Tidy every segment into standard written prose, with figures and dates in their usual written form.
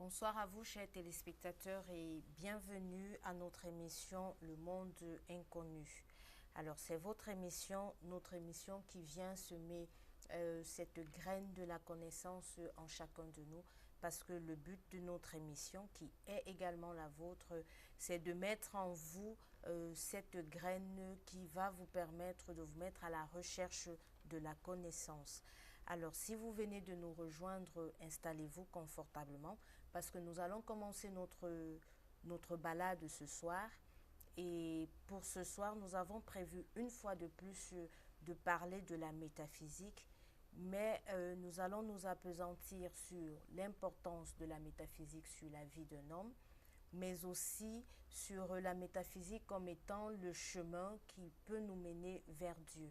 Bonsoir à vous, chers téléspectateurs, et bienvenue à notre émission Le Monde Inconnu. Alors, c'est votre émission, notre émission qui vient semer cette graine de la connaissance en chacun de nous, parce que le but de notre émission, qui est également la vôtre, c'est de mettre en vous cette graine qui va vous permettre de vous mettre à la recherche de la connaissance. Alors, si vous venez de nous rejoindre, installez-vous confortablement parce que nous allons commencer notre balade ce soir. Et pour ce soir, nous avons prévu une fois de plus de parler de la métaphysique, mais nous allons nous appesantir sur l'importance de la métaphysique sur la vie d'un homme, mais aussi sur la métaphysique comme étant le chemin qui peut nous mener vers Dieu.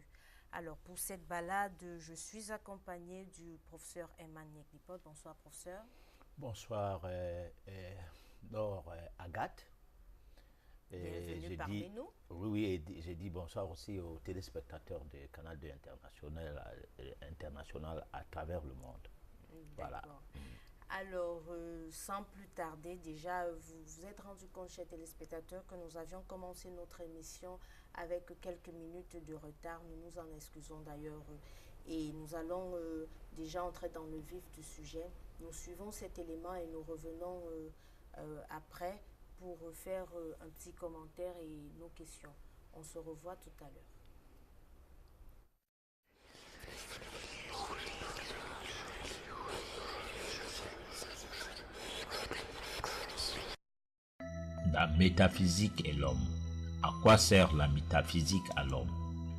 Alors, pour cette balade, je suis accompagnée du professeur Emmanuel Neknipot. Bonsoir, professeur. Bonsoir, Agathe. Bienvenue J'ai parmi dit, nous. oui, et j'ai dit bonsoir aussi aux téléspectateurs du Canal 2 international à travers le monde. Voilà. D'accord. Alors, sans plus tarder, déjà, vous vous êtes rendu compte, chers téléspectateurs, que nous avions commencé notre émission avec quelques minutes de retard. Nous nous en excusons d'ailleurs et nous allons déjà entrer dans le vif du sujet. Nous suivons cet élément et nous revenons après pour faire un petit commentaire et nos questions. On se revoit tout à l'heure. La métaphysique et l'homme. À quoi sert la métaphysique à l'homme?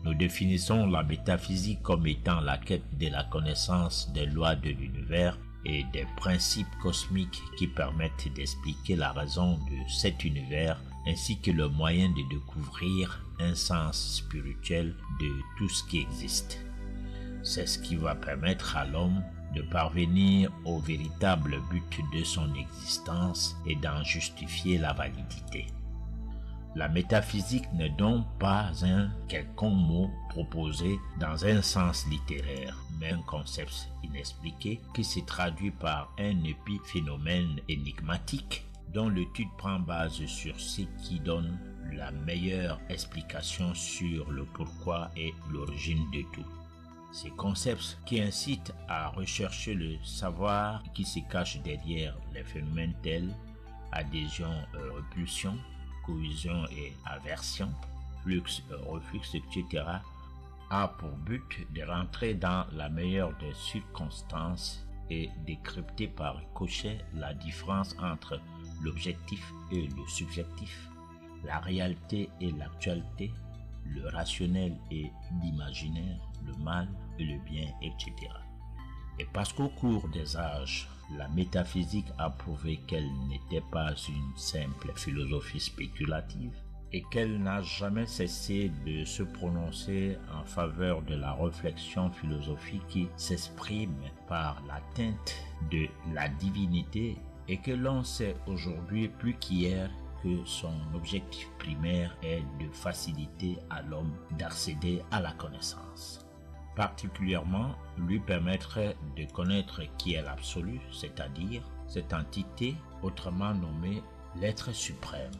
Nous définissons la métaphysique comme étant la quête de la connaissance des lois de l'univers et des principes cosmiques qui permettent d'expliquer la raison de cet univers ainsi que le moyen de découvrir un sens spirituel de tout ce qui existe. C'est ce qui va permettre à l'homme de parvenir au véritable but de son existence et d'en justifier la validité. La métaphysique n'est donc pas un quelconque mot proposé dans un sens littéraire, mais un concept inexpliqué qui se traduit par un épiphénomène énigmatique dont l'étude prend base sur ce qui donne la meilleure explication sur le pourquoi et l'origine de tout. Ces concepts qui incitent à rechercher le savoir qui se cache derrière les phénomènes tels adhésion, repulsion, cohésion et aversion, flux, reflux, etc., a pour but de rentrer dans la meilleure des circonstances et décrypter par ricochet la différence entre l'objectif et le subjectif, la réalité et l'actualité, le rationnel et l'imaginaire, le mal et le bien, etc. Et parce qu'au cours des âges, la métaphysique a prouvé qu'elle n'était pas une simple philosophie spéculative et qu'elle n'a jamais cessé de se prononcer en faveur de la réflexion philosophique qui s'exprime par l'atteinte de la divinité et que l'on sait aujourd'hui plus qu'hier que son objectif primaire est de faciliter à l'homme d'accéder à la connaissance. Particulièrement lui permettre de connaître qui est l'absolu, c'est-à-dire cette entité autrement nommée l'être suprême.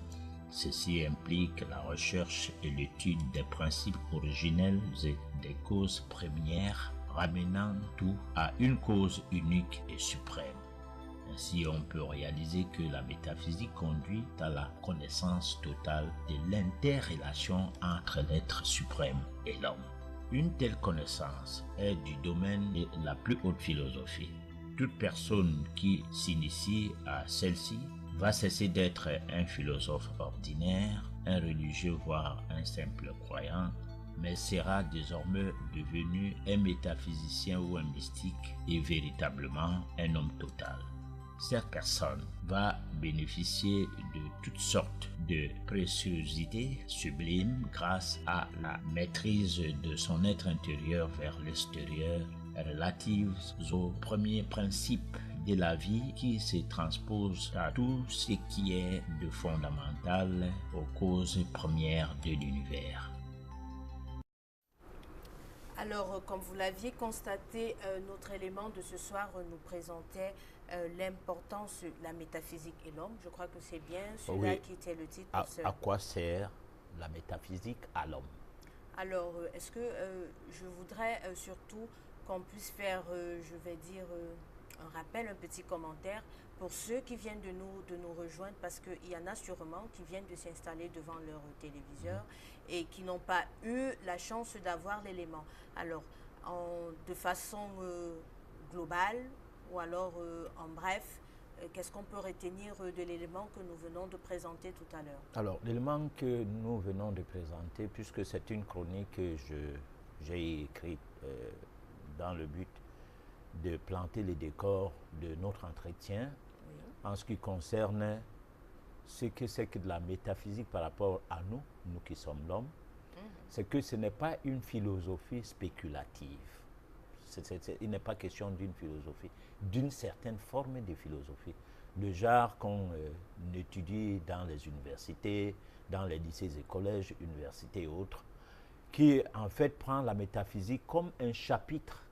Ceci implique la recherche et l'étude des principes originels et des causes premières, ramenant tout à une cause unique et suprême. Ainsi, on peut réaliser que la métaphysique conduit à la connaissance totale de l'interrelation entre l'être suprême et l'homme. Une telle connaissance est du domaine de la plus haute philosophie. Toute personne qui s'initie à celle-ci va cesser d'être un philosophe ordinaire, un religieux voire un simple croyant, mais sera désormais devenu un métaphysicien ou un mystique et véritablement un homme total. Cette personne va bénéficier de toutes sortes de préciosités sublimes grâce à la maîtrise de son être intérieur vers l'extérieur relatives aux premiers principes de la vie qui se transposent à tout ce qui est de fondamental aux causes premières de l'univers. Alors, comme vous l'aviez constaté, notre élément de ce soir nous présentait l'importance de la métaphysique et l'homme. Je crois que c'est bien celui-là qui était le titre. À quoi sert la métaphysique à l'homme? Alors, est-ce que je voudrais surtout qu'on puisse faire, je vais dire, un rappel, un petit commentaire pour ceux qui viennent de nous rejoindre, parce qu'il y en a sûrement qui viennent de s'installer devant leur téléviseur et qui n'ont pas eu la chance d'avoir l'élément. Alors, de façon globale ou alors en bref, qu'est-ce qu'on peut retenir de l'élément que nous venons de présenter tout à l'heure? Alors, l'élément que nous venons de présenter, puisque c'est une chronique que j'ai écrite dans le but de planter les décors de notre entretien, en ce qui concerne ce que c'est que de la métaphysique par rapport à nous, nous qui sommes l'homme, c'est que ce n'est pas une philosophie spéculative. Il n'est pas question d'une philosophie, d'une certaine forme de philosophie. Le genre qu'on étudie dans les universités, dans les lycées et collèges, universités et autres, qui en fait prend la métaphysique comme un chapitre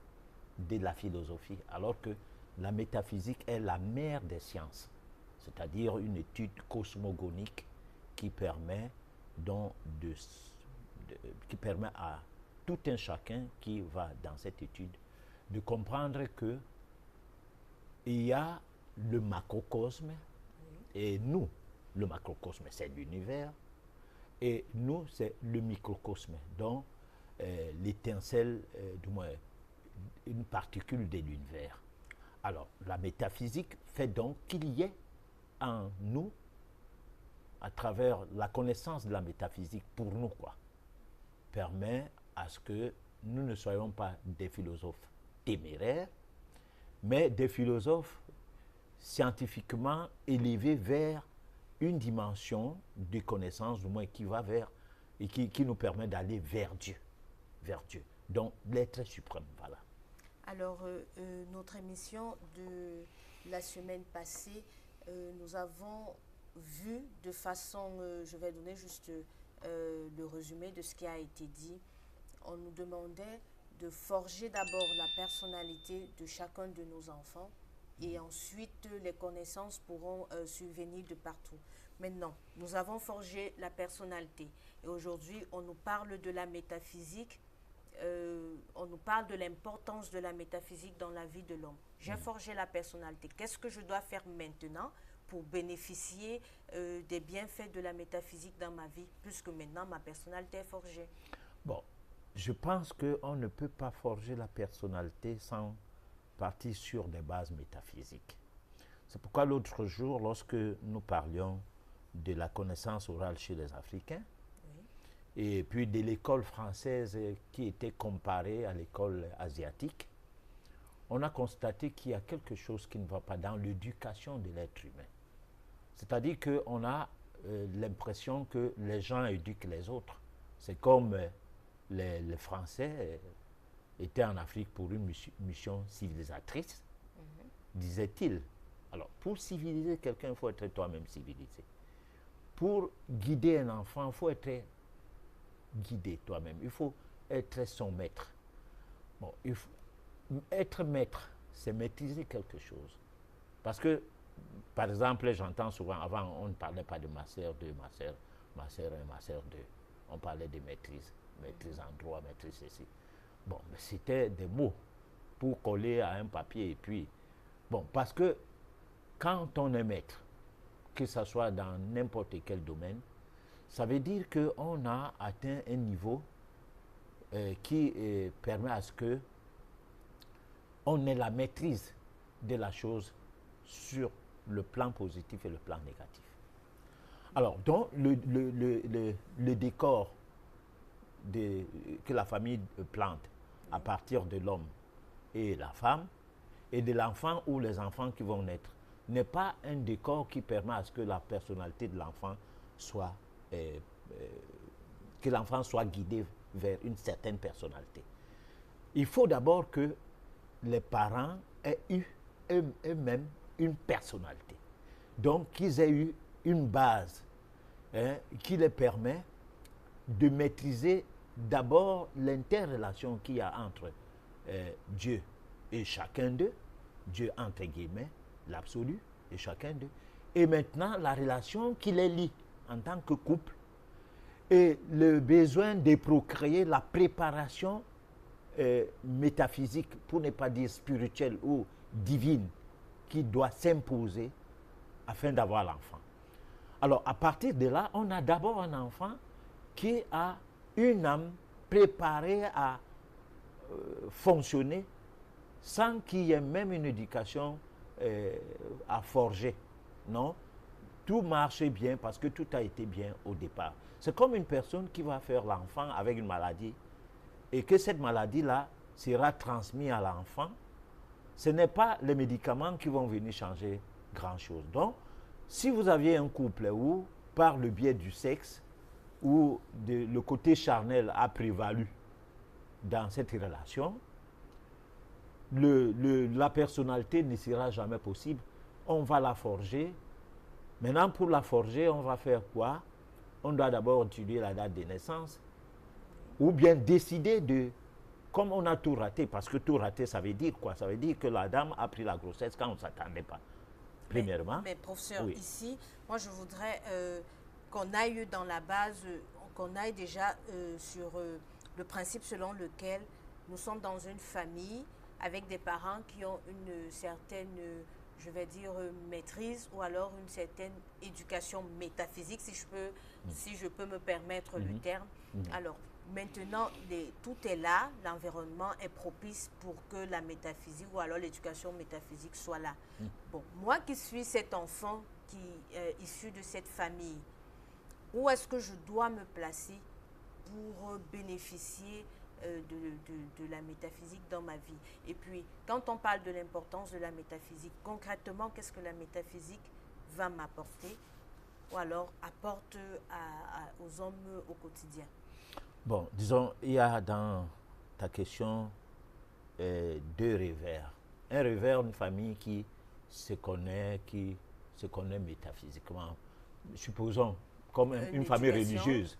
de la philosophie, alors que la métaphysique est la mère des sciences, c'est-à-dire une étude cosmogonique qui permet, qui permet à tout un chacun qui va dans cette étude de comprendre que il y a le macrocosme et nous, le macrocosme c'est l'univers et nous c'est le microcosme, donc l'étincelle, du moins une particule de l'univers. Alors la métaphysique fait donc qu'il y ait en nous, à travers la connaissance de la métaphysique pour nous, permet à ce que nous ne soyons pas des philosophes téméraires, mais des philosophes scientifiquement élevés vers une dimension de connaissance, du moins qui va vers, et qui nous permet d'aller vers Dieu, donc l'être suprême, voilà. Alors, notre émission de la semaine passée, nous avons vu de façon, je vais donner juste le résumé de ce qui a été dit. On nous demandait de forger d'abord la personnalité de chacun de nos enfants et ensuite les connaissances pourront survenir de partout. Maintenant, nous avons forgé la personnalité et aujourd'hui, on nous parle de la métaphysique. On nous parle de l'importance de la métaphysique dans la vie de l'homme. J'ai forgé la personnalité. Qu'est-ce que je dois faire maintenant pour bénéficier des bienfaits de la métaphysique dans ma vie, puisque maintenant ma personnalité est forgée? Bon, je pense qu'on ne peut pas forger la personnalité sans partir sur des bases métaphysiques. C'est pourquoi l'autre jour, lorsque nous parlions de la connaissance orale chez les Africains, et puis de l'école française qui était comparée à l'école asiatique, on a constaté qu'il y a quelque chose qui ne va pas dans l'éducation de l'être humain. C'est-à-dire qu'on a l'impression que les gens éduquent les autres. C'est comme les Français étaient en Afrique pour une mission civilisatrice, disait-il. Alors, pour civiliser quelqu'un, il faut être toi-même civilisé. Pour guider un enfant, il faut être guider toi-même. Il faut être son maître. Bon, être maître, c'est maîtriser quelque chose. Parce que, par exemple, j'entends souvent, avant, on ne parlait pas de master 2, master 1, master 2. On parlait de maîtrise. Maîtrise en droit, maîtrise ceci. Bon, mais c'était des mots pour coller à un papier. Et puis, bon, parce que quand on est maître, que ce soit dans n'importe quel domaine, ça veut dire qu'on a atteint un niveau qui permet à ce que on ait la maîtrise de la chose sur le plan positif et le plan négatif. Alors, donc, le décor que la famille plante à partir de l'homme et la femme, et de l'enfant ou les enfants qui vont naître, n'est pas un décor qui permet à ce que la personnalité de l'enfant soit que l'enfant soit guidé vers une certaine personnalité. Il faut d'abord que les parents aient eu eux-mêmes une personnalité. Donc, qu'ils aient eu une base qui les permet de maîtriser d'abord l'interrelation qu'il y a entre Dieu et chacun d'eux, Dieu entre guillemets, l'absolu de chacun d'eux, et maintenant la relation qui les lie en tant que couple, et le besoin de procréer, la préparation métaphysique, pour ne pas dire spirituelle ou divine, qui doit s'imposer afin d'avoir l'enfant. Alors, à partir de là, on a d'abord un enfant qui a une âme préparée à fonctionner sans qu'il y ait même une éducation à forger. Non, tout marchait bien parce que tout a été bien au départ. C'est comme une personne qui va faire l'enfant avec une maladie et que cette maladie-là sera transmise à l'enfant. Ce n'est pas les médicaments qui vont venir changer grand-chose. Donc, si vous aviez un couple où, par le biais du sexe, où le côté charnel a prévalu dans cette relation, la personnalité ne sera jamais possible. On va la forger. Maintenant, pour la forger, on va faire quoi? On doit d'abord étudier la date de naissance ou bien décider de, comme on a tout raté, parce que tout raté, ça veut dire quoi? Ça veut dire que la dame a pris la grossesse quand on ne s'attendait pas. Premièrement. Mais professeur, oui. Ici, moi je voudrais qu'on aille dans la base, qu'on aille déjà sur le principe selon lequel nous sommes dans une famille avec des parents qui ont une certaine, je vais dire, maîtrise ou alors une certaine éducation métaphysique, si je peux me permettre le terme. Alors, maintenant, tout est là, l'environnement est propice pour que la métaphysique ou alors l'éducation métaphysique soit là. Bon, moi qui suis cet enfant qui est issu de cette famille, où est-ce que je dois me placer pour bénéficier de la métaphysique dans ma vie? Et puis, quand on parle de l'importance de la métaphysique, concrètement, qu'est-ce que la métaphysique va m'apporter ou alors apporte aux hommes au quotidien? Bon, disons, il y a dans ta question deux revers. Un revers, une famille qui se connaît métaphysiquement. Supposons, comme une famille religieuse.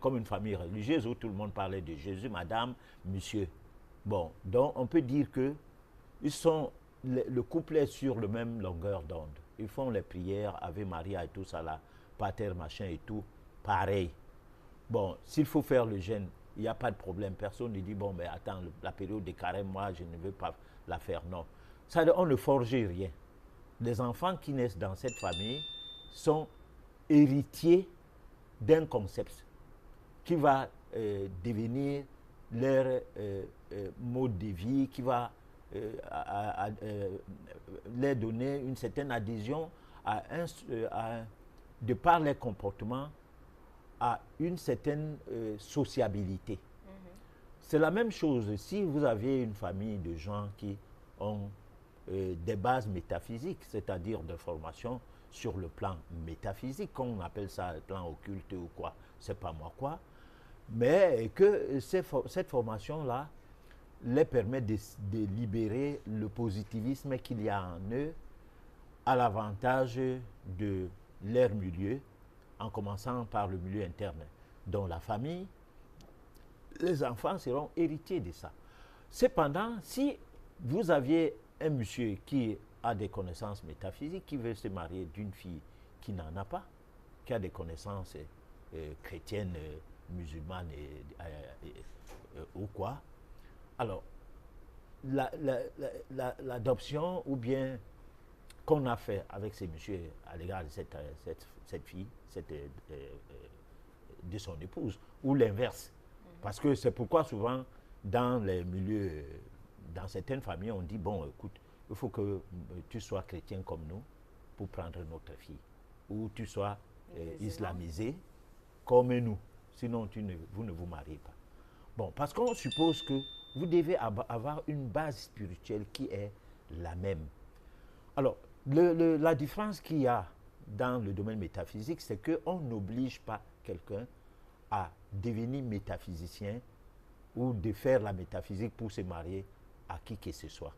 Comme une famille religieuse où tout le monde parlait de Jésus, madame, monsieur. Bon, donc on peut dire que le couple est sur la même longueur d'onde. Ils font les prières, Ave Maria et tout ça là, pater, machin et tout, pareil. Bon, s'il faut faire le jeûne, il n'y a pas de problème. Personne ne dit, bon, mais attends, la période de carême, moi, je ne veux pas la faire. Non. Ça, on ne forge rien. Les enfants qui naissent dans cette famille sont héritiers d'un concept qui va devenir leur mode de vie, qui va leur donner une certaine adhésion de par leur comportement à une certaine sociabilité. C'est la même chose si vous aviez une famille de gens qui ont des bases métaphysiques, c'est-à-dire de formation sur le plan métaphysique, comme on appelle ça le plan occulte ou quoi, c'est pas moi quoi, mais que cette formation-là les permet de libérer le positivisme qu'il y a en eux à l'avantage de leur milieu, en commençant par le milieu interne, dont la famille, les enfants seront héritiers de ça. Cependant, si vous aviez un monsieur qui a des connaissances métaphysiques, qui veut se marier d'une fille qui n'en a pas, qui a des connaissances chrétiennes, musulmanes ou quoi, alors l'adoption ou bien qu'on a fait avec ces messieurs à l'égard de cette fille, de son épouse, ou l'inverse. Parce que c'est pourquoi souvent dans les milieux, dans certaines familles, on dit, bon, écoute, il faut que tu sois chrétien comme nous pour prendre notre fille. Ou tu sois islamisé comme nous. Sinon, vous ne vous mariez pas. Bon, parce qu'on suppose que vous devez avoir une base spirituelle qui est la même. Alors, la différence qu'il y a dans le domaine métaphysique, c'est qu'on n'oblige pas quelqu'un à devenir métaphysicien ou de faire la métaphysique pour se marier à qui que ce soit.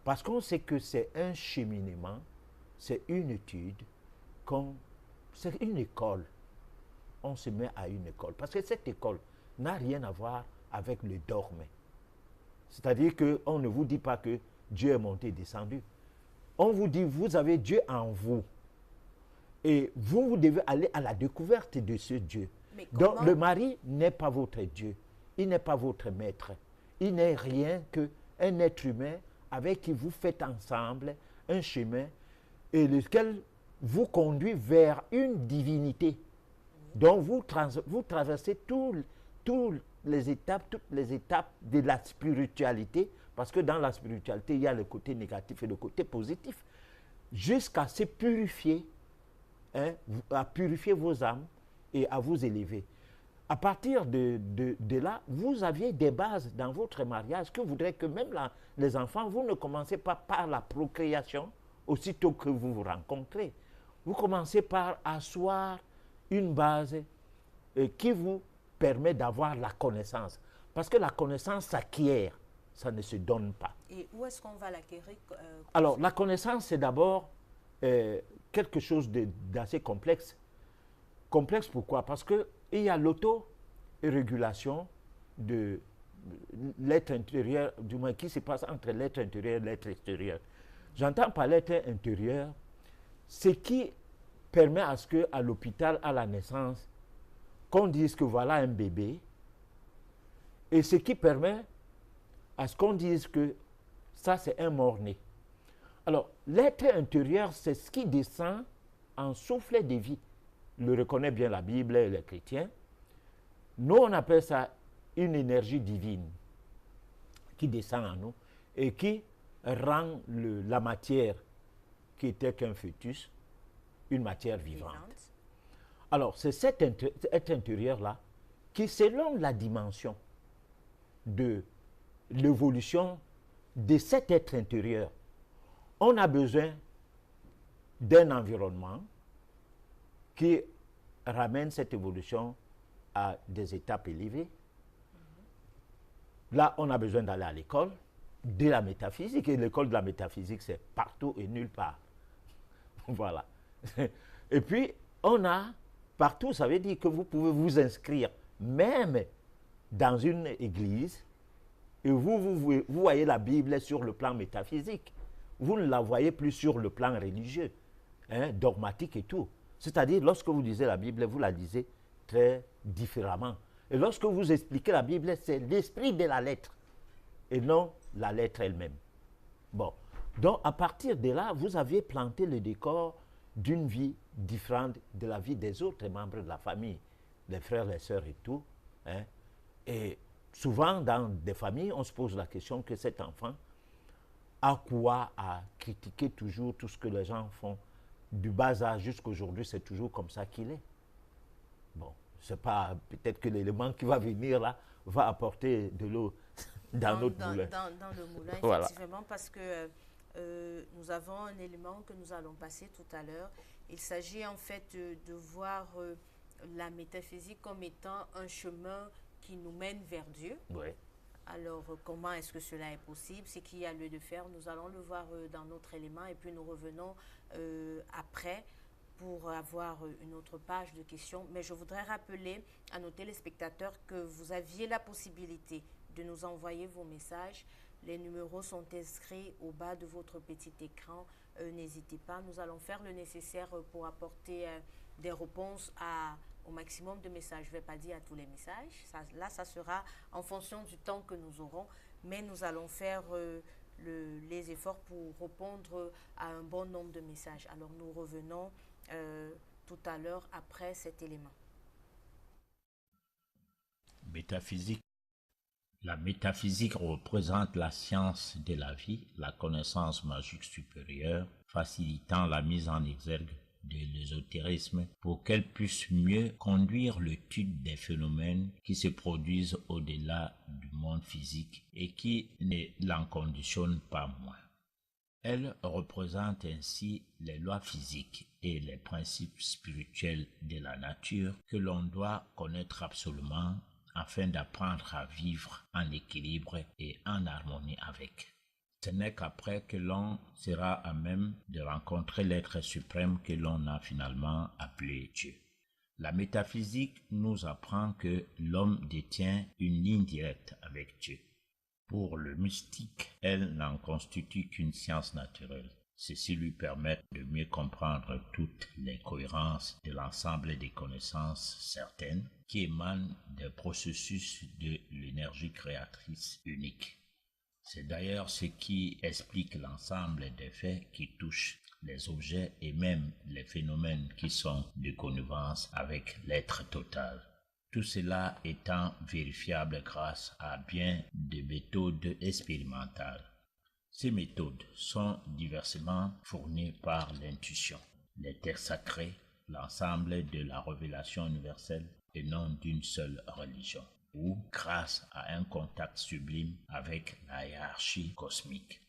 Parce qu'on sait que c'est un cheminement, c'est une étude, c'est une école. On se met à une école. Parce que cette école n'a rien à voir avec le dogme. C'est-à-dire qu'on ne vous dit pas que Dieu est monté et descendu. on vous dit, vous avez Dieu en vous. Et vous devez aller à la découverte de ce Dieu. Donc le mari n'est pas votre Dieu. Il n'est pas votre maître. Il n'est rien qu'un être humain avec qui vous faites ensemble un chemin et lequel vous conduit vers une divinité. Donc vous traversez toutes les étapes de la spiritualité, parce que dans la spiritualité, il y a le côté négatif et le côté positif, jusqu'à se purifier, à purifier vos âmes et à vous élever. À partir de là, vous aviez des bases dans votre mariage que voudrait que même les enfants, vous ne commencez pas par la procréation aussitôt que vous vous rencontrez. Vous commencez par asseoir une base qui vous permet d'avoir la connaissance. Parce que la connaissance s'acquiert, ça ne se donne pas. Et où est-ce qu'on va l'acquérir? Alors, la connaissance, c'est d'abord quelque chose d'assez complexe. Complexe pourquoi? Parce qu'il y a l'auto-régulation de l'être intérieur, du moins qui se passe entre l'être intérieur et l'être extérieur. J'entends par l'être intérieur, ce qui permet à ce qu'à l'hôpital, à la naissance, qu'on dise que voilà un bébé, et ce qui permet à ce qu'on dise que ça c'est un mort-né. Alors, l'être intérieur, c'est ce qui descend en soufflet de vie. Le reconnaît bien la Bible et les chrétiens. Nous, on appelle ça une énergie divine qui descend en nous et qui rend la matière qui était qu'un fœtus une matière vivante. Alors, c'est cet être intérieur-là qui, selon la dimension de l'évolution de cet être intérieur, on a besoin d'un environnement qui ramène cette évolution à des étapes élevées. Là, on a besoin d'aller à l'école de la métaphysique. Et l'école de la métaphysique, c'est partout et nulle part. Voilà. Et puis, on a partout, ça veut dire que vous pouvez vous inscrire, même dans une église, et vous voyez la Bible sur le plan métaphysique. Vous ne la voyez plus sur le plan religieux, dogmatique et tout. C'est-à-dire, lorsque vous lisez la Bible, vous la lisez très différemment. Et lorsque vous expliquez la Bible, c'est l'esprit de la lettre, et non la lettre elle-même. Bon. Donc, à partir de là, vous avez planté le décor d'une vie différente de la vie des autres membres de la famille, les frères, les sœurs et tout. Et souvent, dans des familles, on se pose la question que cet enfant a quoi à critiquer toujours tout ce que les gens font. Du bas âge jusqu'à aujourd'hui, c'est toujours comme ça qu'il est. Bon, c'est pas, peut-être que l'élément qui va venir là va apporter de l'eau dans notre moulin. Dans le moulin, Voilà. effectivement, parce que nous avons un élément que nous allons passer tout à l'heure. Il s'agit en fait de voir la métaphysique comme étant un chemin qui nous mène vers Dieu. Oui. Alors, comment est-ce que cela est possible? C'est qu'il y a lieu de faire. Nous allons le voir dans notre élément et puis nous revenons après pour avoir une autre page de questions. Mais je voudrais rappeler à nos téléspectateurs que vous aviez la possibilité de nous envoyer vos messages. Les numéros sont inscrits au bas de votre petit écran. N'hésitez pas. Nous allons faire le nécessaire pour apporter des réponses au maximum de messages. Je ne vais pas dire à tous les messages. Ça sera en fonction du temps que nous aurons. Mais nous allons faire les efforts pour répondre à un bon nombre de messages. Alors, nous revenons tout à l'heure après cet élément. Métaphysique. La métaphysique représente la science de la vie, la connaissance magique supérieure, facilitant la mise en exergue de l'ésotérisme pour qu'elle puisse mieux conduire l'étude des phénomènes qui se produisent au-delà du monde physique et qui ne l'en conditionnent pas moins. Elle représente ainsi les lois physiques et les principes spirituels de la nature que l'on doit connaître absolument afin d'apprendre à vivre en équilibre et en harmonie avec. Ce n'est qu'après que l'on sera à même de rencontrer l'être suprême que l'on a finalement appelé Dieu. La métaphysique nous apprend que l'homme détient une ligne directe avec Dieu. Pour le mystique, elle n'en constitue qu'une science naturelle. Ceci lui permet de mieux comprendre toutes les cohérences de l'ensemble des connaissances certaines qui émanent des processus de l'énergie créatrice unique. C'est d'ailleurs ce qui explique l'ensemble des faits qui touchent les objets et même les phénomènes qui sont de connivence avec l'être total. Tout cela étant vérifiable grâce à bien des méthodes expérimentales. Ces méthodes sont diversement fournies par l'intuition, les textes sacrés, l'ensemble de la révélation universelle et non d'une seule religion, ou grâce à un contact sublime avec la hiérarchie cosmique.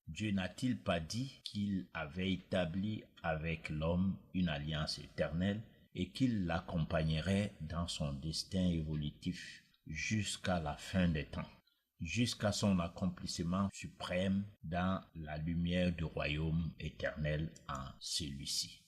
Dieu n'a-t-il pas dit qu'il avait établi avec l'homme une alliance éternelle et qu'il l'accompagnerait dans son destin évolutif jusqu'à la fin des temps, jusqu'à son accomplissement suprême dans la lumière du royaume éternel en celui-ci.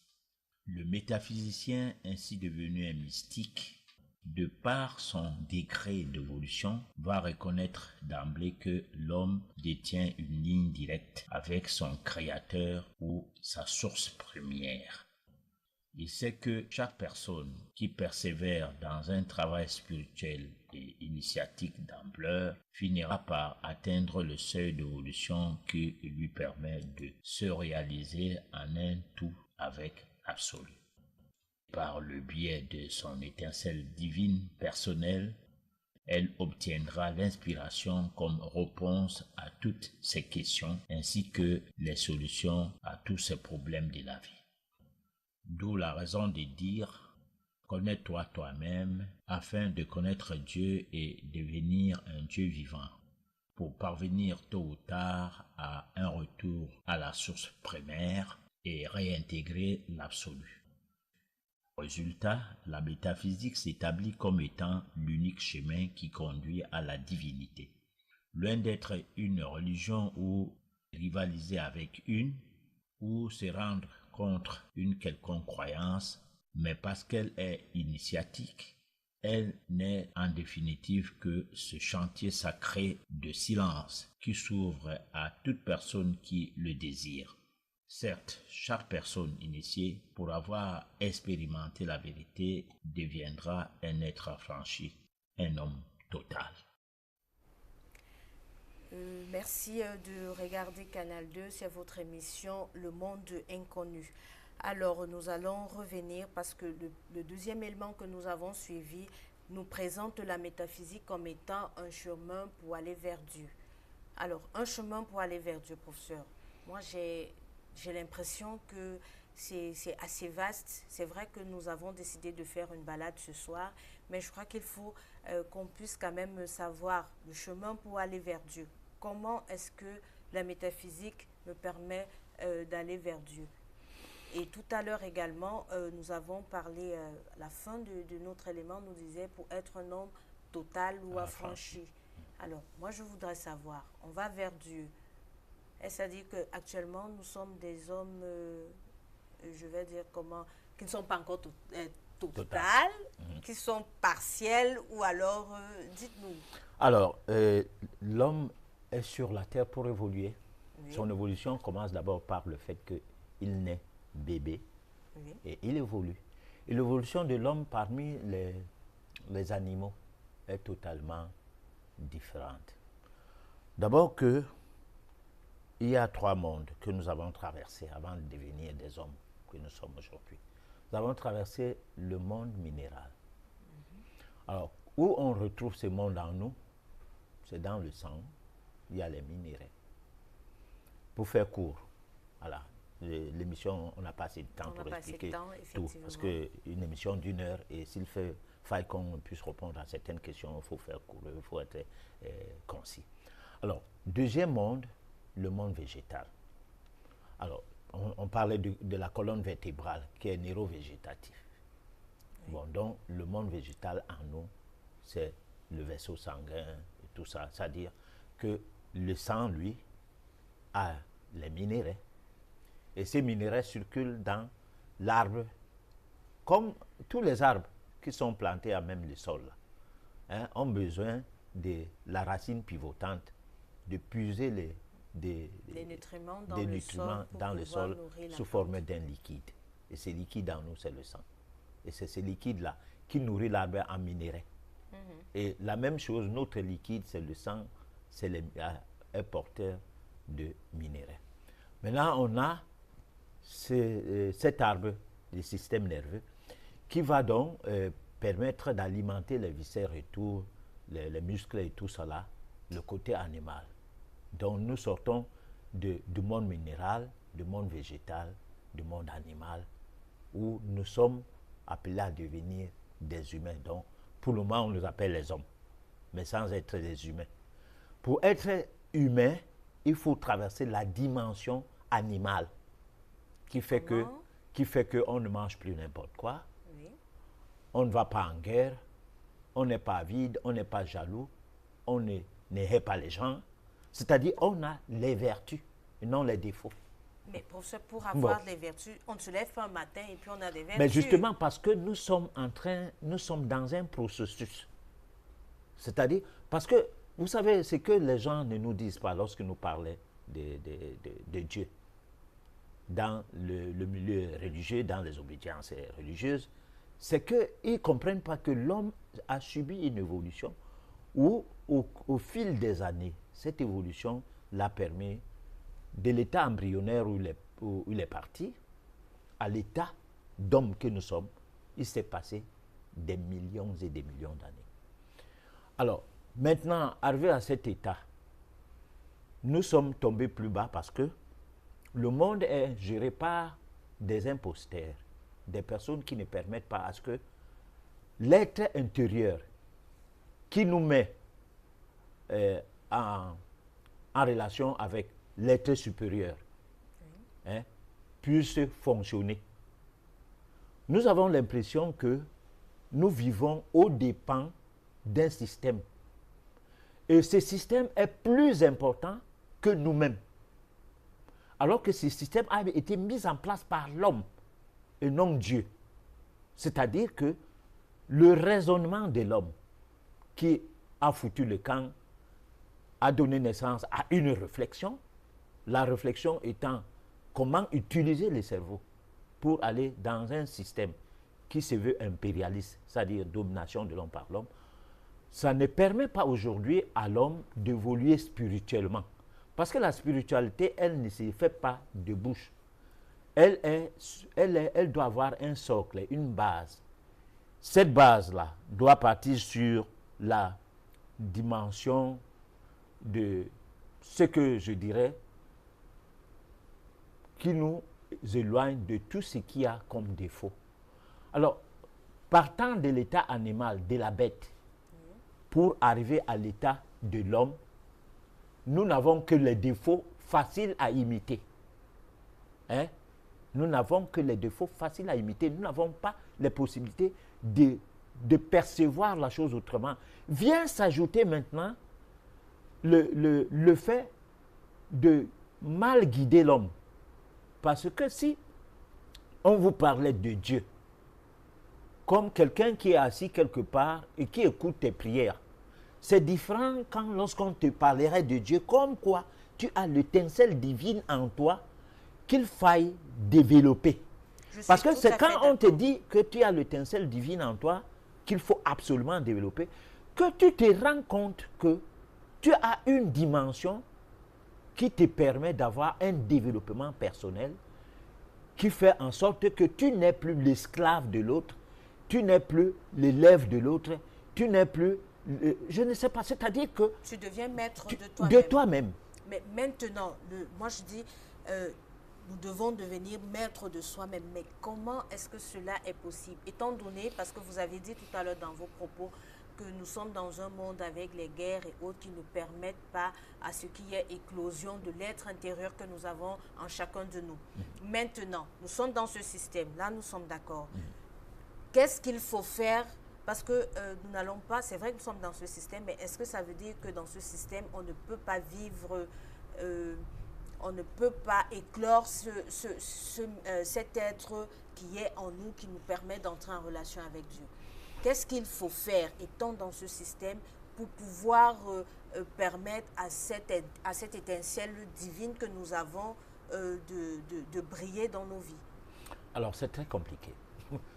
Le métaphysicien ainsi devenu un mystique, de par son degré d'évolution, va reconnaître d'emblée que l'homme détient une ligne directe avec son créateur ou sa source première. Il sait que chaque personne qui persévère dans un travail spirituel et initiatique d'ampleur finira par atteindre le seuil d'évolution qui lui permet de se réaliser en un tout avec l'absolu. Par le biais de son étincelle divine personnelle, elle obtiendra l'inspiration comme réponse à toutes ces questions ainsi que les solutions à tous ces problèmes de la vie. D'où la raison de dire « Connais-toi toi-même afin de connaître Dieu et devenir un Dieu vivant » pour parvenir tôt ou tard à un retour à la source primaire et réintégrer l'absolu. Résultat, la métaphysique s'établit comme étant l'unique chemin qui conduit à la divinité. Loin d'être une religion ou rivaliser avec une, ou se rendre contre une quelconque croyance, mais parce qu'elle est initiatique, elle n'est en définitive que ce chantier sacré de silence qui s'ouvre à toute personne qui le désire. Certes, chaque personne initiée, pour avoir expérimenté la vérité, deviendra un être affranchi, un homme total. Merci de regarder Canal 2, c'est votre émission Le Monde Inconnu. Alors nous allons revenir parce que le deuxième élément que nous avons suivi nous présente la métaphysique comme étant un chemin pour aller vers Dieu. Alors un chemin pour aller vers Dieu, professeur. Moi j'ai l'impression que c'est assez vaste. C'est vrai que nous avons décidé de faire une balade ce soir, mais je crois qu'il faut qu'on puisse quand même savoir le chemin pour aller vers Dieu. Comment est-ce que la métaphysique me permet d'aller vers Dieu? Et tout à l'heure également, nous avons parlé, la fin de notre élément nous disait pour être un homme total ou affranchi. Alors, moi je voudrais savoir, on va vers Dieu. C'est-à-dire qu'actuellement, nous sommes des hommes, je vais dire comment, qui ne sont pas encore total, qui sont partiels, ou alors, dites-nous. Alors, l'homme est sur la terre pour évoluer. Oui. Son évolution commence d'abord par le fait qu'il naît bébé et il évolue. Et l'évolution de l'homme parmi les animaux est totalement différente. D'abord il y a 3 mondes que nous avons traversés avant de devenir des hommes que nous sommes aujourd'hui. Nous avons traversé le monde minéral. Alors, où on retrouve ce monde en nous, c'est dans le sang, il y a les minéraux. Pour faire court, voilà, l'émission, on n'a pas assez de temps pour expliquer tout, parce qu'une émission d'1 heure, et s'il faille qu'on puisse répondre à certaines questions, il faut faire court, il faut être concis. Alors, deuxième monde, le monde végétal. Alors, on parlait de la colonne vertébrale qui est neurovégétatif. Oui. Bon, donc, le monde végétal en nous, c'est le vaisseau sanguin et tout ça. C'est-à-dire que le sang, lui, a les minéraux. Et ces minéraux circulent dans l'arbre, comme tous les arbres qui sont plantés à même le sol, ont besoin de la racine pivotante, de puiser des nutriments dans des le nutriments sol, pour dans le pouvoir sol nourrir la sous plante. forme d'un liquide. Et ce liquide en nous, c'est le sang. Et c'est ce liquide-là qui nourrit l'arbre en minerais. Et la même chose, notre liquide, c'est le sang, c'est un porteur de minerais. Maintenant, on a cet arbre du système nerveux qui va donc permettre d'alimenter les viscères et tout, les muscles et tout cela, le côté animal. Donc nous sortons du monde minéral, du monde végétal, du monde animal, où nous sommes appelés à devenir des humains. Donc pour le moment, on nous appelle les hommes, mais sans être des humains. Pour être humain, il faut traverser la dimension animale, qui fait qu'on ne mange plus n'importe quoi, Oui. on ne va pas en guerre, on n'est pas vide, on n'est pas jaloux, on ne hait pas les gens. C'est-à-dire, on a les vertus et non les défauts. Mais professeur, pour avoir des vertus, on ne se lève pas un matin et puis on a des vertus. Mais justement parce que nous sommes dans un processus. C'est-à-dire, parce que, vous savez, ce que les gens ne nous disent pas lorsque nous parlons de Dieu, dans le milieu religieux, dans les obédiences religieuses, c'est qu'ils ne comprennent pas que l'homme a subi une évolution où, au fil des années, cette évolution l'a permis de l'état embryonnaire où il est parti à l'état d'homme que nous sommes. Il s'est passé des millions et des millions d'années. Alors, maintenant, arrivé à cet état, nous sommes tombés plus bas parce que le monde est géré par des imposteurs, des personnes qui ne permettent pas à ce que l'être intérieur qui nous met en relation avec l'être supérieur puisse fonctionner. Nous avons l'impression que nous vivons aux dépens d'un système. Et ce système est plus important que nous-mêmes. Alors que ce système a été mis en place par l'homme et non Dieu. C'est-à-dire que le raisonnement de l'homme qui a foutu le camp a donné naissance à une réflexion. La réflexion étant comment utiliser le cerveau pour aller dans un système qui se veut impérialiste, c'est-à-dire domination de l'homme par l'homme. Ça ne permet pas aujourd'hui à l'homme d'évoluer spirituellement. Parce que la spiritualité, elle ne se fait pas de bouche. Elle doit avoir un socle, une base. Cette base-là doit partir sur la dimension de ce que je dirais qui nous éloigne de tout ce qu'il y a comme défaut. Alors, partant de l'état animal, de la bête, pour arriver à l'état de l'homme, nous n'avons que les défauts faciles à imiter. Nous n'avons que les défauts faciles à imiter. Nous n'avons pas les possibilités de percevoir la chose autrement. Vient s'ajouter maintenant le fait de mal guider l'homme. Parce que si on vous parlait de Dieu, comme quelqu'un qui est assis quelque part et qui écoute tes prières, c'est différent lorsqu'on te parlerait de Dieu, comme quoi tu as l'étincelle divine en toi qu'il faille développer. Parce que c'est quand on te dit que tu as l'étincelle divine en toi qu'il faut absolument développer, que tu te rends compte que tu as une dimension qui te permet d'avoir un développement personnel qui fait en sorte que tu n'es plus l'esclave de l'autre, tu n'es plus l'élève de l'autre, tu n'es plus, je ne sais pas, c'est-à-dire que tu deviens maître de toi-même. De toi-même. Mais maintenant, moi je dis, nous devons devenir maîtres de soi-même. Mais comment est-ce que cela est possible? Étant donné, parce que vous avez dit tout à l'heure dans vos propos, que nous sommes dans un monde avec les guerres et autres qui ne permettent pas à ce qu'il y ait éclosion de l'être intérieur que nous avons en chacun de nous. Maintenant, nous sommes dans ce système, là nous sommes d'accord. Qu'est-ce qu'il faut faire? Parce que nous n'allons pas, c'est vrai que nous sommes dans ce système, mais est-ce que ça veut dire que dans ce système, on ne peut pas vivre, on ne peut pas éclore cet être qui est en nous, qui nous permet d'entrer en relation avec Dieu? Qu'est-ce qu'il faut faire, étant dans ce système, pour pouvoir permettre à cette étincelle divine que nous avons de briller dans nos vies? Alors, c'est très compliqué.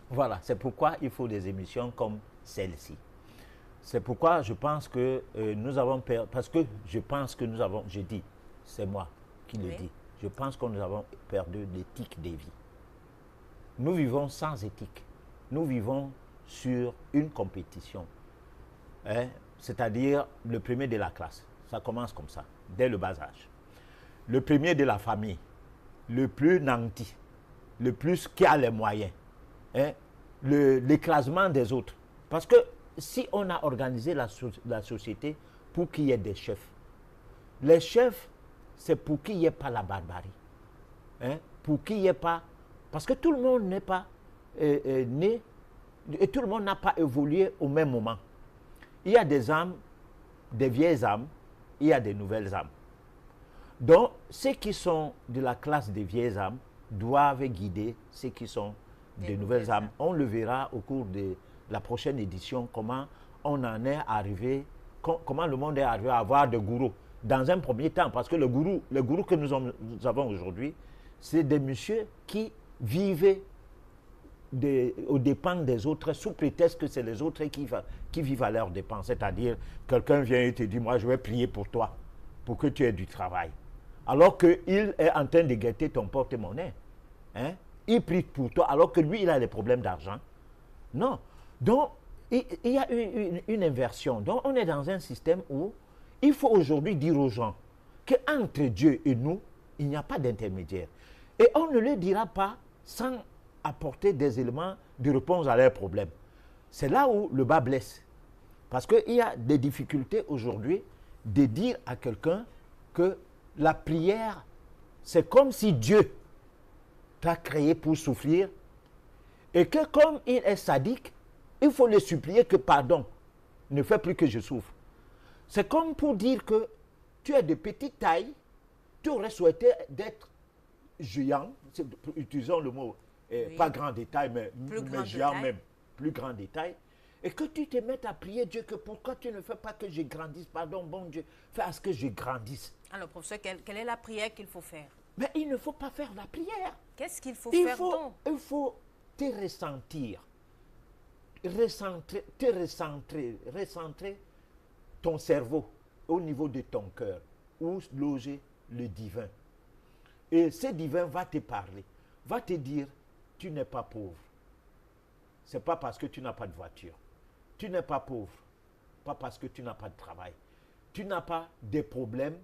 Voilà, c'est pourquoi il faut des émissions comme celle-ci. C'est pourquoi je pense que nous avons perdu, parce que je pense que nous avons, je dis, c'est moi qui le dis, je pense que nous avons perdu l'éthique des vies. Nous vivons sans éthique. Nous vivons sur une compétition. Hein? C'est-à-dire le premier de la classe. Ça commence comme ça, dès le bas âge. Le premier de la famille, le plus nanti, le plus qui a les moyens. Hein? L'écrasement des autres. Parce que si on a organisé la société pour qu'il y ait des chefs, les chefs, c'est pour qu'il n'y ait pas la barbarie. Hein? Pour qu'il n'y ait pas... Parce que tout le monde n'est pas né, et tout le monde n'a pas évolué au même moment. Il y a des âmes, des vieilles âmes, il y a des nouvelles âmes. Donc, ceux qui sont de la classe des vieilles âmes doivent guider ceux qui sont des nouvelles âmes. On le verra au cours de la prochaine édition, comment on en est arrivé, comment le monde est arrivé à avoir des gourous. Dans un premier temps, parce que le gourou que nous avons aujourd'hui, c'est des messieurs qui vivaient aux dépens des autres, sous prétexte que c'est les autres qui vivent à leurs dépens. C'est-à-dire, quelqu'un vient et te dit, moi je vais prier pour toi, pour que tu aies du travail. Alors qu'il est en train de guetter ton porte-monnaie. Hein? Il prie pour toi, alors que lui, il a des problèmes d'argent. Non. Donc, il y a une inversion. Donc, on est dans un système où il faut aujourd'hui dire aux gens qu'entre Dieu et nous, il n'y a pas d'intermédiaire. Et on ne le dira pas sans apporter des éléments de réponse à leurs problèmes. C'est là où le bas blesse. Parce qu'il y a des difficultés aujourd'hui de dire à quelqu'un que la prière, c'est comme si Dieu t'a créé pour souffrir et que comme il est sadique, il faut le supplier que pardon, ne fais plus que je souffre. C'est comme pour dire que tu es de petite taille, tu aurais souhaité d'être géant, utilisons le mot, pas grand détail, mais géant même, plus grand détail, et que tu te mettes à prier Dieu que pourquoi tu ne fais pas que je grandisse, pardon, bon Dieu, fais à ce que je grandisse. Alors, professeur, quelle est la prière qu'il faut faire? Mais il ne faut pas faire la prière. Qu'est-ce qu'il faut faire donc? Il faut te ressentir, recentrer ton cerveau au niveau de ton cœur, où loger le divin. Et ce divin va te parler, va te dire, tu n'es pas pauvre. Ce n'est pas parce que tu n'as pas de voiture. Tu n'es pas pauvre, pas parce que tu n'as pas de travail. Tu n'as pas de problèmes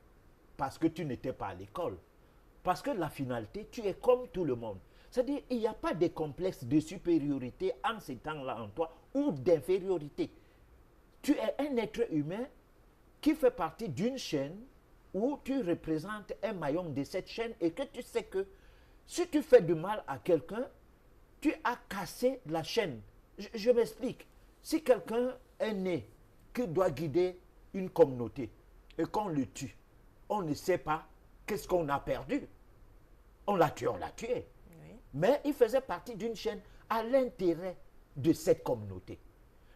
parce que tu n'étais pas à l'école. Parce que la finalité, tu es comme tout le monde. C'est-à-dire, il n'y a pas de complexe de supériorité en ces temps-là en toi ou d'infériorité. Tu es un être humain qui fait partie d'une chaîne où tu représentes un maillon de cette chaîne et que tu sais que si tu fais du mal à quelqu'un, tu as cassé la chaîne. Je m'explique. Si quelqu'un est né qui doit guider une communauté et qu'on le tue, on ne sait pas qu'est-ce qu'on a perdu. On l'a tué. Oui. Mais il faisait partie d'une chaîne à l'intérêt de cette communauté.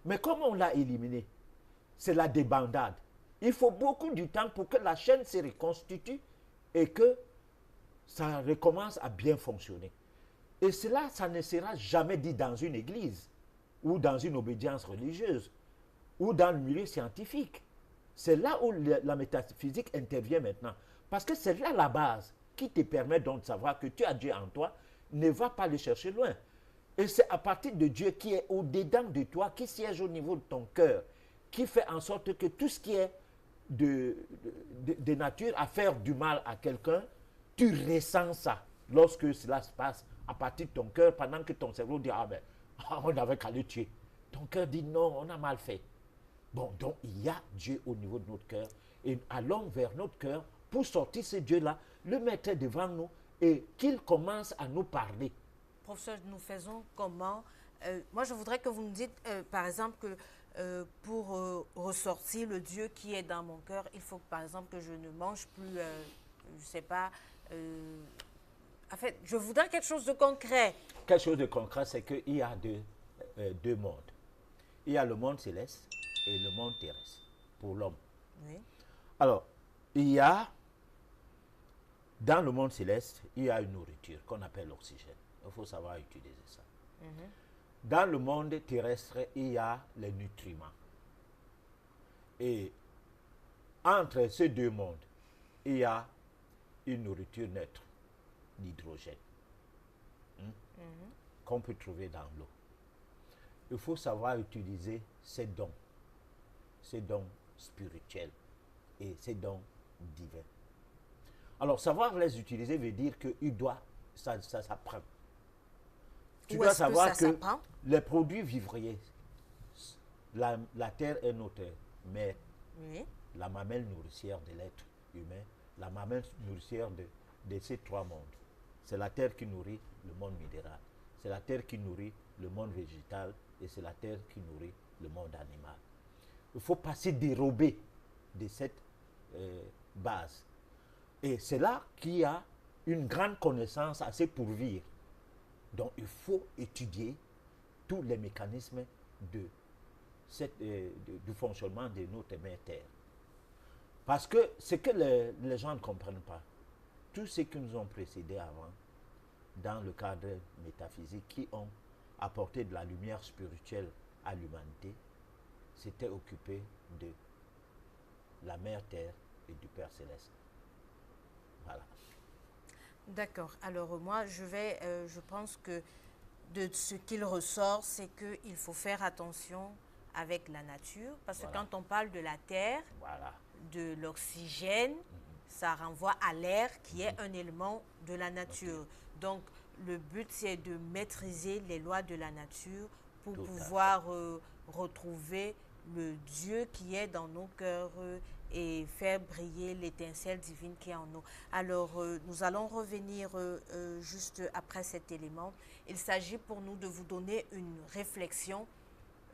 Mais comme on l'a éliminé, c'est la débandade. Il faut beaucoup de temps pour que la chaîne se reconstitue et que ça recommence à bien fonctionner. Et cela, ça ne sera jamais dit dans une église ou dans une obédience religieuse ou dans le milieu scientifique. C'est là où la métaphysique intervient maintenant. Parce que c'est là la base qui te permet donc de savoir que tu as Dieu en toi. Ne va pas le chercher loin. Et c'est à partir de Dieu qui est au-dedans de toi, qui siège au niveau de ton cœur, qui fait en sorte que tout ce qui est de nature à faire du mal à quelqu'un, tu ressens ça lorsque cela se passe à partir de ton cœur, pendant que ton cerveau dit, ah ben, on avait qu'à le tuer. Ton cœur dit, non, on a mal fait. Bon, donc il y a Dieu au niveau de notre cœur, et allons vers notre cœur pour sortir ce Dieu-là, le mettre devant nous, et qu'il commence à nous parler. Professeur, nous faisons comment? Moi, je voudrais que vous nous dites, par exemple, que pour ressortir le Dieu qui est dans mon cœur, il faut, par exemple, que je ne mange plus, je ne sais pas... en fait, je voudrais quelque chose de concret. Quelque chose de concret, c'est qu'il y a deux mondes. Il y a le monde céleste et le monde terrestre pour l'homme. Oui. Alors, il y a, dans le monde céleste, il y a une nourriture qu'on appelle l'oxygène. Il faut savoir utiliser ça. Dans le monde terrestre, il y a les nutriments. Et entre ces deux mondes, il y a une nourriture neutre, l'hydrogène, qu'on peut trouver dans l'eau. Il faut savoir utiliser ces dons spirituels et ces dons divins. Alors, savoir les utiliser veut dire que ça s'apprend. Tu dois savoir que les produits vivriers, la terre est notre mère, la mamelle nourricière de l'être humain, la mamelle nourricière de ces trois mondes. C'est la terre qui nourrit le monde minéral, c'est la terre qui nourrit le monde végétal et c'est la terre qui nourrit le monde animal. Il faut passer dérobé de cette base. Et c'est là qu'il y a une grande connaissance à se pourvir. Donc il faut étudier tous les mécanismes du fonctionnement de notre mère Terre. Parce que ce que les gens ne comprennent pas, tous ceux qui nous ont précédés avant, dans le cadre métaphysique, qui ont apporté de la lumière spirituelle à l'humanité, s'étaient occupés de la mère Terre et du Père Céleste. Voilà. D'accord. Alors moi, je pense que de ce qu'il ressort, c'est qu'il faut faire attention avec la nature, parce que quand on parle de la terre, de l'oxygène, ça renvoie à l'air qui est un élément de la nature. Donc, le but, c'est de maîtriser les lois de la nature pour pouvoir retrouver le Dieu qui est dans nos cœurs et faire briller l'étincelle divine qui est en nous. Alors, nous allons revenir juste après cet élément. Il s'agit pour nous de vous donner une réflexion.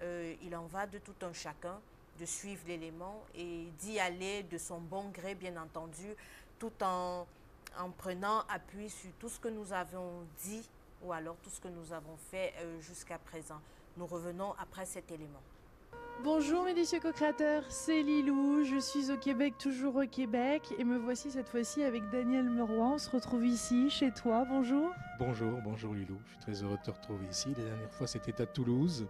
Il en va de tout un chacun de suivre l'élément et d'y aller de son bon gré, bien entendu, tout en prenant appui sur tout ce que nous avons dit ou alors tout ce que nous avons fait jusqu'à présent. Nous revenons après cet élément. Bonjour mes délicieux co-créateurs, c'est Lilou, je suis au Québec, toujours au Québec, et me voici cette fois-ci avec Daniel Meroy. On se retrouve ici, chez toi, bonjour. Bonjour Lilou, je suis très heureux de te retrouver ici. La dernière fois c'était à Toulouse,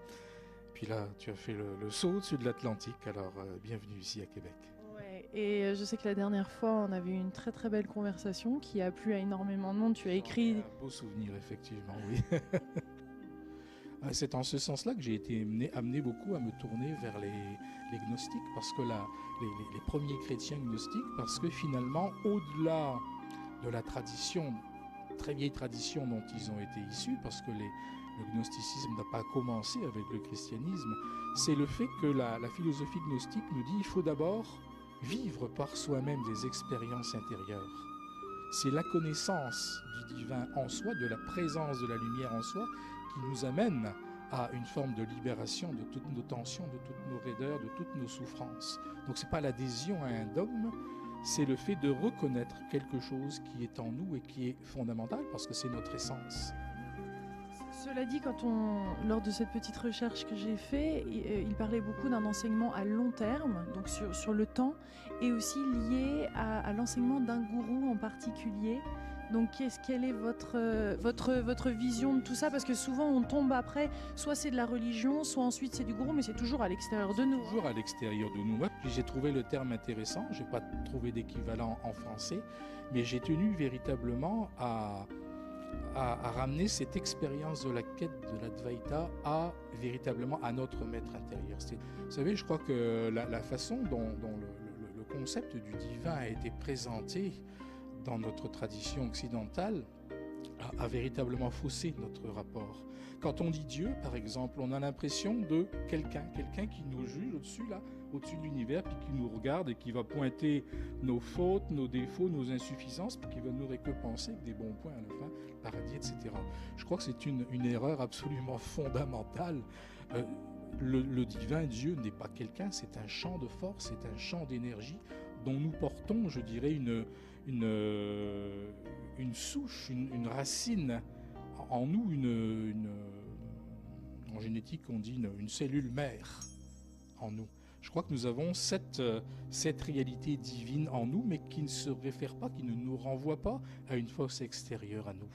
puis là tu as fait le saut au-dessus de l'Atlantique, alors bienvenue ici à Québec. Ouais, et je sais que la dernière fois on avait eu une très très belle conversation qui a plu à énormément de monde, tu as écrit... Un beau souvenir effectivement, oui. C'est en ce sens-là que j'ai été amené beaucoup à me tourner vers les gnostiques, parce que les premiers chrétiens gnostiques, parce que finalement, au-delà de la tradition, très vieille tradition dont ils ont été issus, parce que le gnosticisme n'a pas commencé avec le christianisme, c'est le fait que la philosophie gnostique nous dit qu'il faut d'abord vivre par soi-même des expériences intérieures. C'est la connaissance du divin en soi, de la présence de la lumière en soi, qui nous amène à une forme de libération de toutes nos tensions, de toutes nos raideurs, de toutes nos souffrances. Donc ce n'est pas l'adhésion à un dogme, c'est le fait de reconnaître quelque chose qui est en nous et qui est fondamental, parce que c'est notre essence. Cela dit, lors de cette petite recherche que j'ai faite, il parlait beaucoup d'un enseignement à long terme, donc sur le temps, et aussi lié à l'enseignement d'un gourou en particulier. Donc, quelle est votre vision de tout ça? Parce que souvent, on tombe après, soit c'est de la religion, soit ensuite c'est du gourou, mais c'est toujours à l'extérieur de nous. Toujours à l'extérieur de nous. J'ai trouvé le terme intéressant, je n'ai pas trouvé d'équivalent en français, mais j'ai tenu véritablement à ramener cette expérience de la quête de l'Advaita véritablement à notre maître intérieur. Vous savez, je crois que la façon dont le concept du divin a été présenté dans notre tradition occidentale a véritablement faussé notre rapport. Quand on dit Dieu, par exemple, on a l'impression de quelqu'un qui nous juge au-dessus de l'univers, puis qui nous regarde et qui va pointer nos fautes, nos défauts, nos insuffisances, puis qui va nous récompenser avec des bons points à la fin, le paradis, etc. Je crois que c'est une erreur absolument fondamentale. Le divin Dieu n'est pas quelqu'un, c'est un champ de force, c'est un champ d'énergie dont nous portons, je dirais, une souche, une racine en nous, en génétique on dit une cellule mère en nous. Je crois que nous avons cette réalité divine en nous, mais qui ne se réfère pas, qui ne nous renvoie pas à une force extérieure à nous.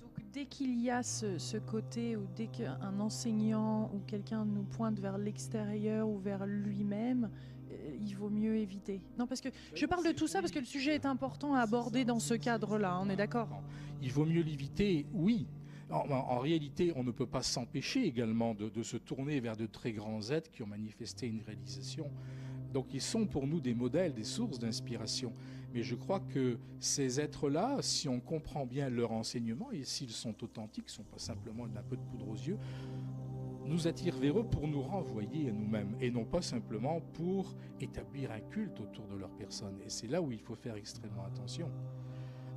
Donc dès qu'il y a ce côté, ou dès qu'un enseignant ou quelqu'un nous pointe vers l'extérieur ou vers lui-même, il vaut mieux éviter. Non, parce que je parle de tout ça parce que le sujet est important à aborder dans ce cadre-là, on est d'accord? Il vaut mieux l'éviter, oui. En réalité, on ne peut pas s'empêcher également de se tourner vers de très grands êtres qui ont manifesté une réalisation. Donc ils sont pour nous des modèles, des sources d'inspiration. Mais je crois que ces êtres-là, si on comprend bien leur enseignement, et s'ils sont authentiques, ne sont pas simplement un peu de poudre aux yeux, nous attirent vers eux pour nous renvoyer à nous-mêmes, et non pas simplement pour établir un culte autour de leur personne. Et c'est là où il faut faire extrêmement attention.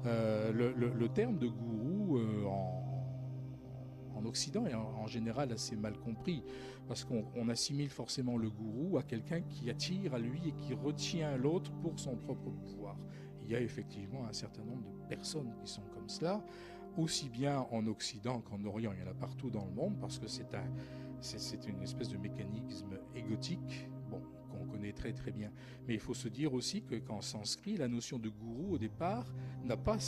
Le terme de gourou en Occident est en général assez mal compris, parce qu'on assimile forcément le gourou à quelqu'un qui attire à lui et qui retient l'autre pour son propre pouvoir. Il y a effectivement un certain nombre de personnes qui sont comme cela, aussi bien en Occident qu'en Orient. Il y en a partout dans le monde, parce que c'est une espèce de mécanisme égotique, bon, qu'on connaît très très bien. Mais il faut se dire aussi qu'en sanskrit, la notion de gourou au départ n'a pas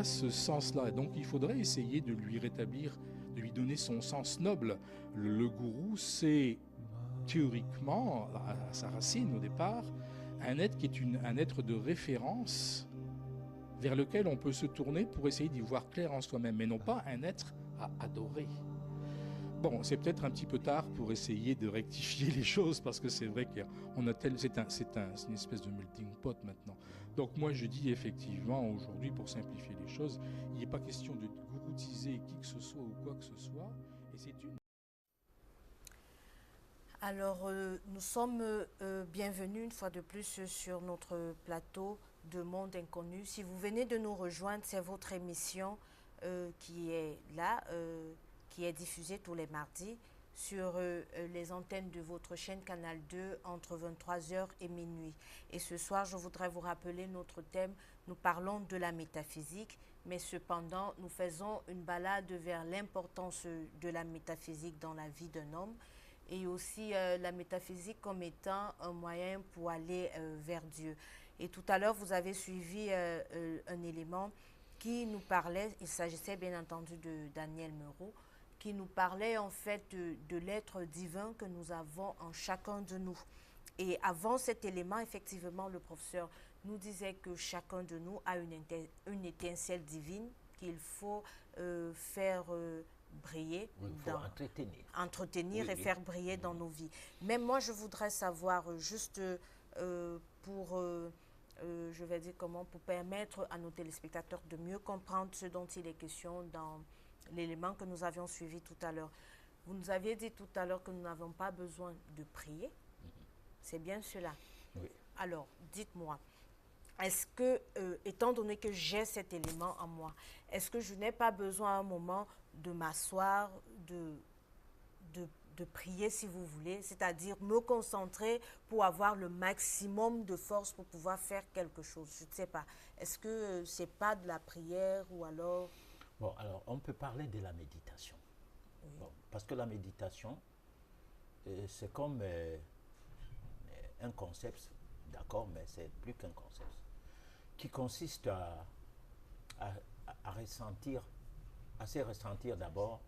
ce sens-là. Donc il faudrait essayer de lui rétablir, de lui donner son sens noble. Le gourou, c'est théoriquement, à sa racine au départ, un être qui est un être de référence vers lequel on peut se tourner pour essayer d'y voir clair en soi-même, mais non pas un être à adorer. Bon, c'est peut-être un petit peu tard pour essayer de rectifier les choses, parce que c'est vrai qu'on a c'est une espèce de melting pot maintenant. Donc moi je dis effectivement aujourd'hui, pour simplifier les choses, il n'est pas question de gouroutiser qui que ce soit ou quoi que ce soit, et c'est une... Alors, nous sommes bienvenus une fois de plus sur notre plateau de Monde Inconnu. Si vous venez de nous rejoindre, c'est votre émission qui est là, qui est diffusée tous les mardis sur les antennes de votre chaîne Canal 2 entre 23h et minuit. Et ce soir, je voudrais vous rappeler notre thème. Nous parlons de la métaphysique, mais cependant, nous faisons une balade vers l'importance de la métaphysique dans la vie d'un homme, et aussi la métaphysique comme étant un moyen pour aller vers Dieu. Et tout à l'heure, vous avez suivi un élément qui nous parlait, il s'agissait bien entendu de Daniel Meroux, qui nous parlait en fait de l'être divin que nous avons en chacun de nous. Et avant cet élément, effectivement, le professeur nous disait que chacun de nous a une étincelle divine qu'il faut faire briller, il faut entretenir oui, et faire briller dans nos vies. Mais moi, je voudrais savoir juste pour, je vais dire comment, pour permettre à nos téléspectateurs de mieux comprendre ce dont il est question dans l'élément que nous avions suivi tout à l'heure. Vous nous aviez dit tout à l'heure que nous n'avons pas besoin de prier. C'est bien cela. Oui. Alors, dites-moi, est-ce que, étant donné que j'ai cet élément en moi, est-ce que je n'ai pas besoin à un moment de m'asseoir, de prier si vous voulez, c'est-à-dire me concentrer pour avoir le maximum de force pour pouvoir faire quelque chose? Je ne sais pas. Est-ce que ce n'est pas de la prière ou alors... Bon, alors on peut parler de la méditation. Oui. Bon, parce que la méditation, c'est comme un concept, d'accord, mais c'est plus qu'un concept, qui consiste à ressentir, à se ressentir d'abord,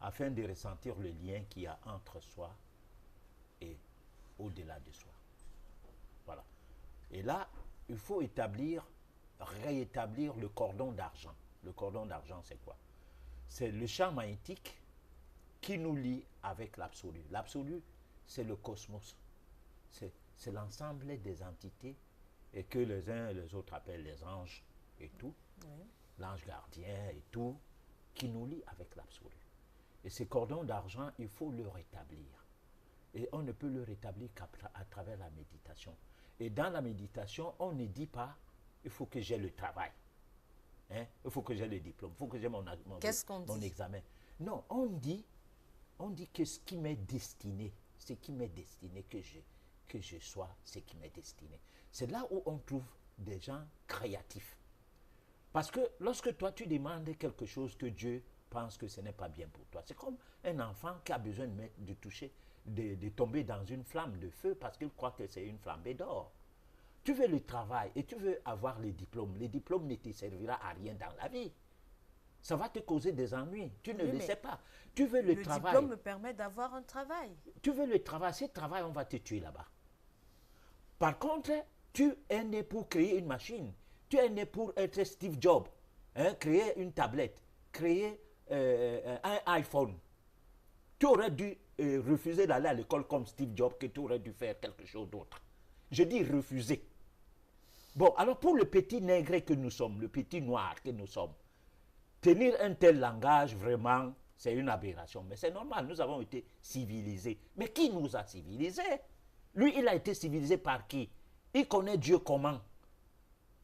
afin de ressentir le lien qu'il y a entre soi et au-delà de soi. Voilà. Et là, il faut réétablir le cordon d'argent. Le cordon d'argent, c'est quoi? C'est le champ magnétique qui nous lie avec l'absolu. L'absolu, c'est le cosmos. C'est l'ensemble des entités et que les uns et les autres appellent les anges et tout, oui. L'ange gardien et tout, qui nous lie avec l'absolu. Et ce cordon d'argent, il faut le rétablir. Et on ne peut le rétablir qu'à travers la méditation. Et dans la méditation, on ne dit pas, il faut que j'ai le travail. Hein? Il faut que j'ai le diplôme, il faut que j'ai mon examen. Non, on dit que ce qui m'est destiné, que je sois ce qui m'est destiné. C'est là où on trouve des gens créatifs. Parce que lorsque toi tu demandes quelque chose que Dieu pense que ce n'est pas bien pour toi. C'est comme un enfant qui a besoin de toucher, de tomber dans une flamme de feu parce qu'il croit que c'est une flambée d'or. Tu veux le travail et tu veux avoir les diplômes. Les diplômes ne te serviront à rien dans la vie. Ça va te causer des ennuis. Tu ne le sais pas. Tu veux le travail. Le diplôme me permet d'avoir un travail. Tu veux le travail. Ce travail, on va te tuer là-bas. Par contre, tu es né pour créer une machine. Tu es né pour être Steve Jobs. Créer une tablette. Créer un iPhone. Tu aurais dû refuser d'aller à l'école comme Steve Jobs, que tu aurais dû faire quelque chose d'autre. Je dis refuser. Bon, alors pour le petit nègre que nous sommes, le petit noir que nous sommes, tenir un tel langage, vraiment, c'est une aberration. Mais c'est normal, nous avons été civilisés. Mais qui nous a civilisés? Lui, il a été civilisé par qui? Il connaît Dieu comment?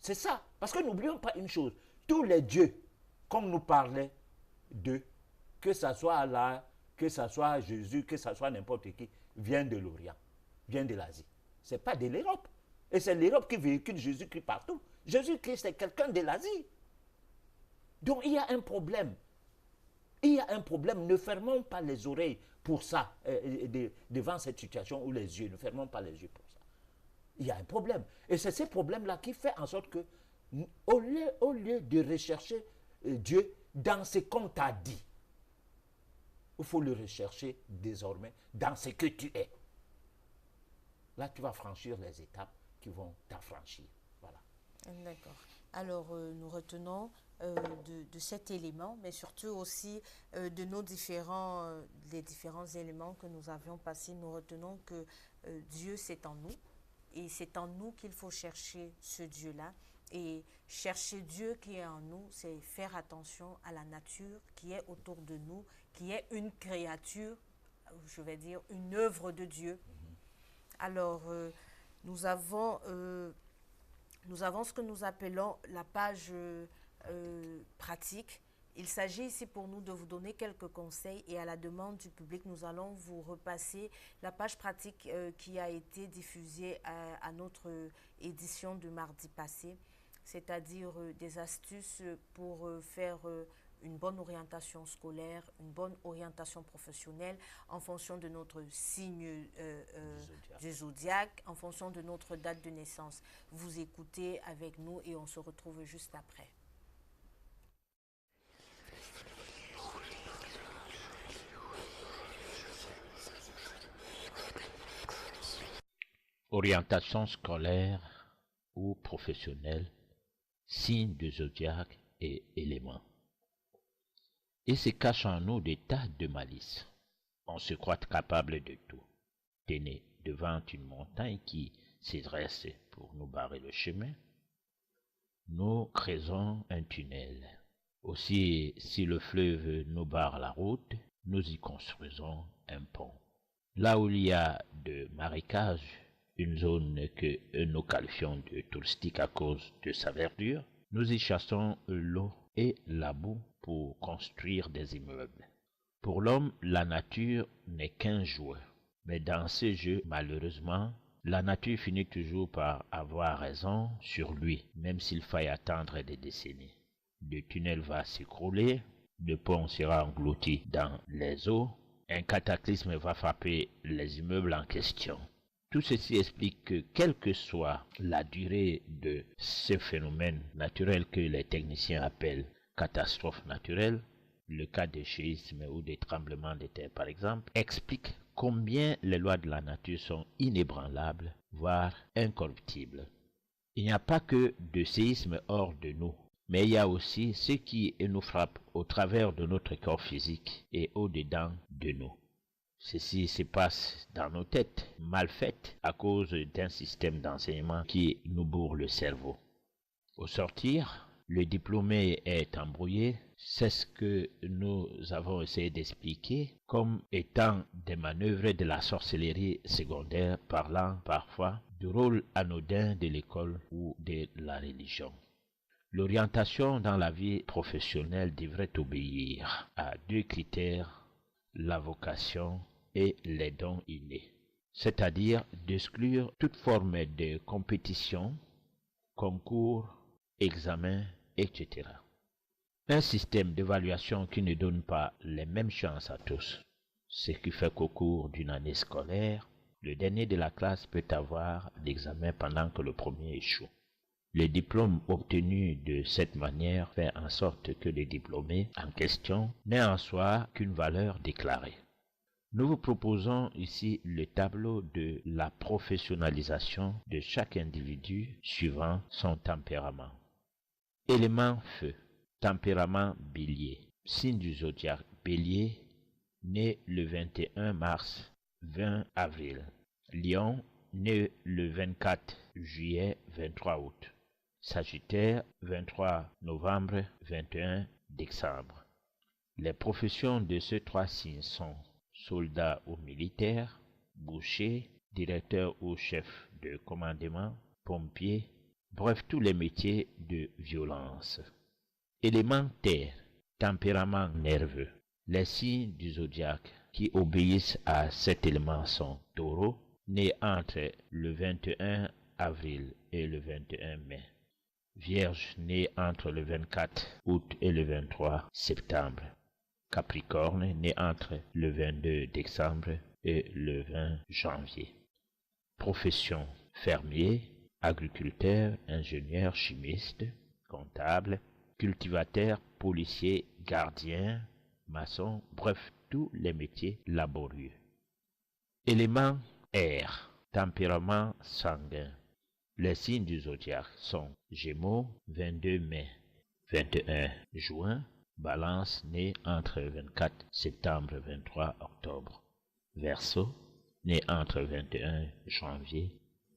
C'est ça. Parce que n'oublions pas une chose. Tous les dieux, comme nous parlait d'eux, que ce soit Allah, que ce soit Jésus, que ce soit n'importe qui, viennent de l'Orient, viennent de l'Asie. Ce n'est pas de l'Europe. Et c'est l'Europe qui véhicule Jésus-Christ partout. Jésus-Christ, c'est quelqu'un de l'Asie. Donc il y a un problème. Il y a un problème. Ne fermons pas les oreilles pour ça, devant cette situation, ou les yeux. Ne fermons pas les yeux pour ça. Il y a un problème. Et c'est ce problème-là qui fait en sorte que, au lieu de rechercher Dieu dans ce qu'on t'a dit, il faut le rechercher désormais dans ce que tu es. Là, tu vas franchir les étapes qui vont t'affranchir. Voilà. D'accord. Alors, nous retenons de cet élément, mais surtout aussi de nos les différents éléments que nous avions passés. Nous retenons que Dieu, c'est en nous. Et c'est en nous qu'il faut chercher ce Dieu-là. Et chercher Dieu qui est en nous, c'est faire attention à la nature qui est autour de nous, qui est une créature, je vais dire une œuvre de Dieu. Alors, nous avons ce que nous appelons la page pratique. Il s'agit ici pour nous de vous donner quelques conseils et à la demande du public, nous allons vous repasser la page pratique qui a été diffusée à notre édition de mardi passé, c'est-à-dire des astuces pour faire une bonne orientation scolaire, une bonne orientation professionnelle en fonction de notre signe du zodiaque, en fonction de notre date de naissance. Vous écoutez avec nous et on se retrouve juste après. Orientation scolaire ou professionnelle, signes de zodiaque et éléments. Et se cache en nous des tas de malices. On se croit capable de tout. Tenez, devant une montagne qui se dresse pour nous barrer le chemin, nous creusons un tunnel. Aussi, si le fleuve nous barre la route, nous y construisons un pont. Là où il y a de marécages, une zone que nous qualifions de touristique à cause de sa verdure, nous y chassons l'eau et la boue pour construire des immeubles. Pour l'homme, la nature n'est qu'un jouet. Mais dans ce jeu, malheureusement, la nature finit toujours par avoir raison sur lui, même s'il faille attendre des décennies. Le tunnel va s'écrouler, le pont sera englouti dans les eaux, un cataclysme va frapper les immeubles en question. Tout ceci explique que, quelle que soit la durée de ce phénomène naturel que les techniciens appellent catastrophe naturelle, le cas des séismes ou des tremblements de terre par exemple, explique combien les lois de la nature sont inébranlables, voire incorruptibles. Il n'y a pas que de séismes hors de nous, mais il y a aussi ce qui nous frappe au travers de notre corps physique et au-dedans de nous. Ceci se passe dans nos têtes, mal faites à cause d'un système d'enseignement qui nous bourre le cerveau. Au sortir, le diplômé est embrouillé. C'est ce que nous avons essayé d'expliquer comme étant des manœuvres de la sorcellerie secondaire, parlant parfois du rôle anodin de l'école ou de la religion. L'orientation dans la vie professionnelle devrait obéir à deux critères: la vocation et les dons innés, c'est-à-dire d'exclure toute forme de compétition, concours, examen, etc. Un système d'évaluation qui ne donne pas les mêmes chances à tous. Ce qui fait qu'au cours d'une année scolaire, le dernier de la classe peut avoir l'examen pendant que le premier échoue. Le diplôme obtenu de cette manière fait en sorte que le diplômé en question n'ait en soi qu'une valeur déclarée. Nous vous proposons ici le tableau de la professionnalisation de chaque individu suivant son tempérament. Élément feu, tempérament bélier, signe du zodiaque bélier, né le 21 mars, 20 avril. Lion, né le 24 juillet, 23 août. Sagittaire, 23 novembre, 21 décembre. Les professions de ces trois signes sont soldat ou militaire, boucher, directeur ou chef de commandement, pompier, bref tous les métiers de violence. Élément terre, tempérament nerveux. Les signes du zodiaque qui obéissent à cet élément sont Taureau, né entre le 21 avril et le 21 mai. Vierge, né entre le 24 août et le 23 septembre. Capricorne, né entre le 22 décembre et le 20 janvier. Profession, fermier, agriculteur, ingénieur, chimiste, comptable, cultivateur, policier, gardien, maçon, bref, tous les métiers laborieux. Élément air, tempérament sanguin. Les signes du zodiaque sont Gémeaux, 22 mai, 21 juin, Balance, né entre 24 septembre et 23 octobre. Verseau, né entre 21 janvier,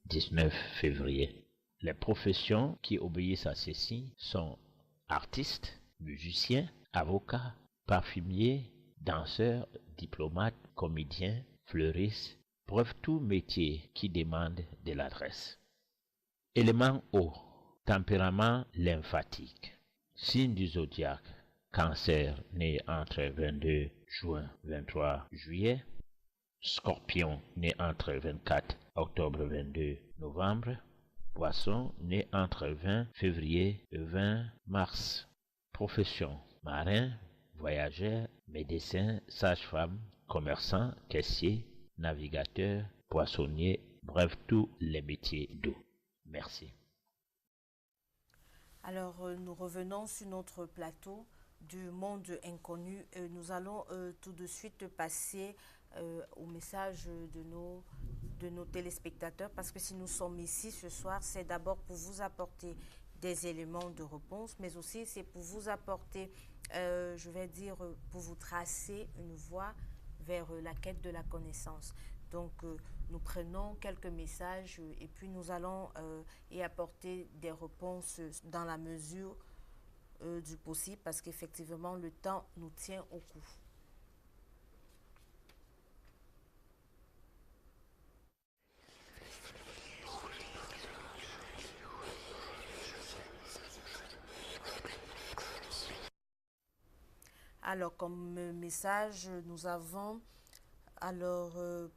19 février. Les professions qui obéissent à ces signes sont artistes, musiciens, avocats, parfumiers, danseurs, diplomates, comédiens, fleuristes, bref tout métier qui demande de l'adresse. Élément eau, tempérament lymphatique. Signe du zodiaque, Cancer, né entre 22 juin 23 juillet. Scorpion, né entre 24 octobre 22 novembre. Poisson, né entre 20 février et 20 mars. Profession, marin, voyageur, médecin, sage-femme, commerçant, caissier, navigateur, poissonnier, bref tous les métiers d'eau. Merci. Alors, nous revenons sur notre plateau du monde inconnu. Nous allons tout de suite passer au message de nos téléspectateurs, parce que si nous sommes ici ce soir, c'est d'abord pour vous apporter des éléments de réponse, mais aussi c'est pour vous apporter, je vais dire, pour vous tracer une voie vers la quête de la connaissance. Donc, nous prenons quelques messages et puis nous allons y apporter des réponses dans la mesure du possible, parce qu'effectivement, le temps nous tient au cou. Alors, comme message, nous avons... Alors,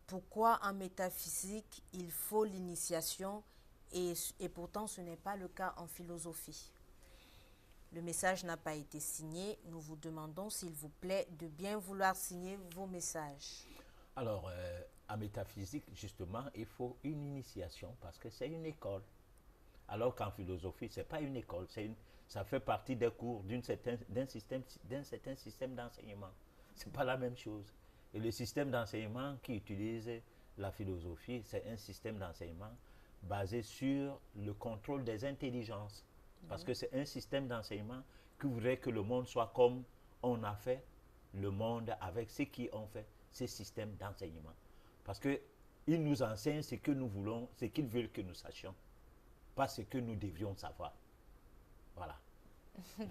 pourquoi en métaphysique, il faut l'initiation et pourtant ce n'est pas le cas en philosophie? Le message n'a pas été signé. Nous vous demandons, s'il vous plaît, de bien vouloir signer vos messages. Alors, en métaphysique, justement, il faut une initiation parce que c'est une école. Alors qu'en philosophie, ce n'est pas une école, ça fait partie des cours d'un certain système d'enseignement. Ce n'est pas la même chose. Et le système d'enseignement qui utilise la philosophie, c'est un système d'enseignement basé sur le contrôle des intelligences. Parce que c'est un système d'enseignement qui voudrait que le monde soit comme on a fait le monde avec ceux qui ont fait ces systèmes d'enseignement. Parce qu'ils nous enseignent ce que nous voulons, ce qu'ils veulent que nous sachions, pas ce que nous devrions savoir. Voilà.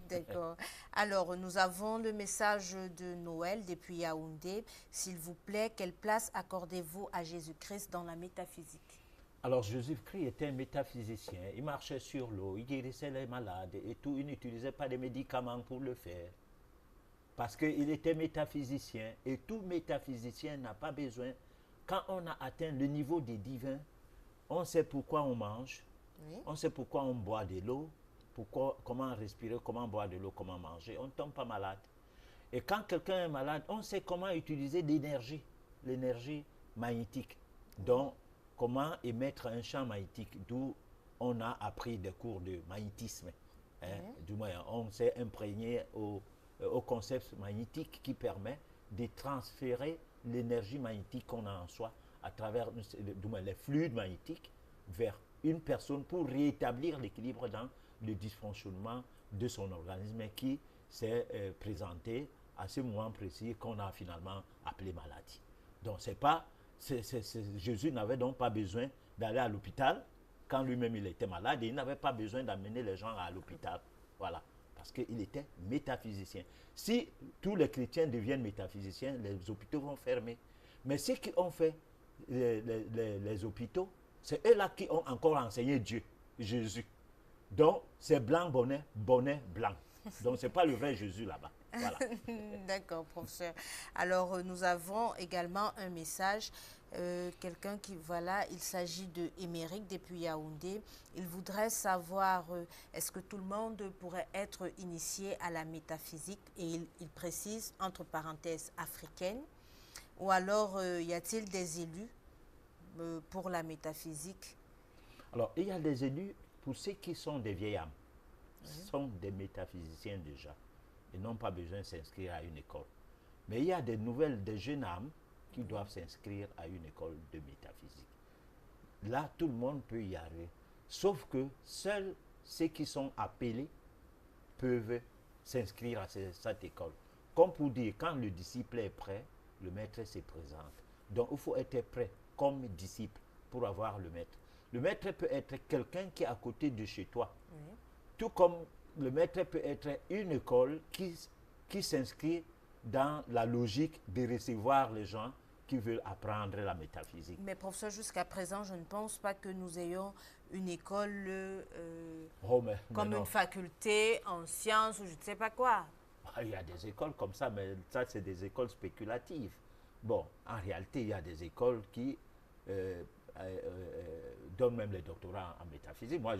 D'accord. Alors, nous avons le message de Noël depuis Yaoundé. S'il vous plaît, quelle place accordez-vous à Jésus-Christ dans la métaphysique? Alors, Jésus-Christ était un métaphysicien. Il marchait sur l'eau, il guérissait les malades et tout. Il n'utilisait pas de médicaments pour le faire. Parce qu'il était métaphysicien. Et tout métaphysicien n'a pas besoin. Quand on a atteint le niveau des divins, on sait pourquoi on mange, oui. On sait pourquoi on boit de l'eau, comment respirer, comment boire de l'eau, comment manger, on ne tombe pas malade. Et quand quelqu'un est malade, on sait comment utiliser l'énergie magnétique. Donc, comment émettre un champ magnétique, d'où on a appris des cours de magnétisme. Du moins, on s'est imprégné au concept magnétique qui permet de transférer l'énergie magnétique qu'on a en soi à travers les fluides magnétiques vers une personne pour rétablir l'équilibre dans le dysfonctionnement de son organisme qui s'est présenté à ce moment précis qu'on a finalement appelé maladie. Donc Jésus n'avait donc pas besoin d'aller à l'hôpital quand lui-même il était malade et il n'avait pas besoin d'amener les gens à l'hôpital. Voilà, parce qu'il était métaphysicien. Si tous les chrétiens deviennent métaphysiciens, les hôpitaux vont fermer. Mais ceux qui ont fait les hôpitaux, c'est eux-là qui ont encore enseigné Dieu, Jésus. Donc, c'est blanc, bonnet, bonnet, blanc. Donc, ce n'est pas le vrai Jésus là-bas. Voilà. D'accord, professeur. Alors, nous avons également un message. Quelqu'un qui, voilà, il s'agit de Émeric depuis Yaoundé. Il voudrait savoir, est-ce que tout le monde pourrait être initié à la métaphysique? Et il précise, entre parenthèses, africaine. Ou alors, y a-t-il des élus pour la métaphysique? Alors, il y a des élus pour ceux qui sont des vieilles âmes. Ce sont des métaphysiciens déjà. Ils n'ont pas besoin de s'inscrire à une école. Mais il y a des jeunes âmes qui doivent s'inscrire à une école de métaphysique. Là, tout le monde peut y arriver. Sauf que seuls ceux qui sont appelés peuvent s'inscrire à cette école. Comme pour dire, quand le disciple est prêt, le maître se présente. Donc, il faut être prêt comme disciple pour avoir le maître. Le maître peut être quelqu'un qui est à côté de chez toi. Tout comme le maître peut être une école qui s'inscrit dans la logique de recevoir les gens qui veulent apprendre la métaphysique. Mais professeur, jusqu'à présent, je ne pense pas que nous ayons une école comme une faculté en sciences ou je ne sais pas quoi. Il y a des écoles comme ça, mais ça, c'est des écoles spéculatives. Bon, en réalité, il y a des écoles qui donnent même les doctorats en métaphysique. Moi,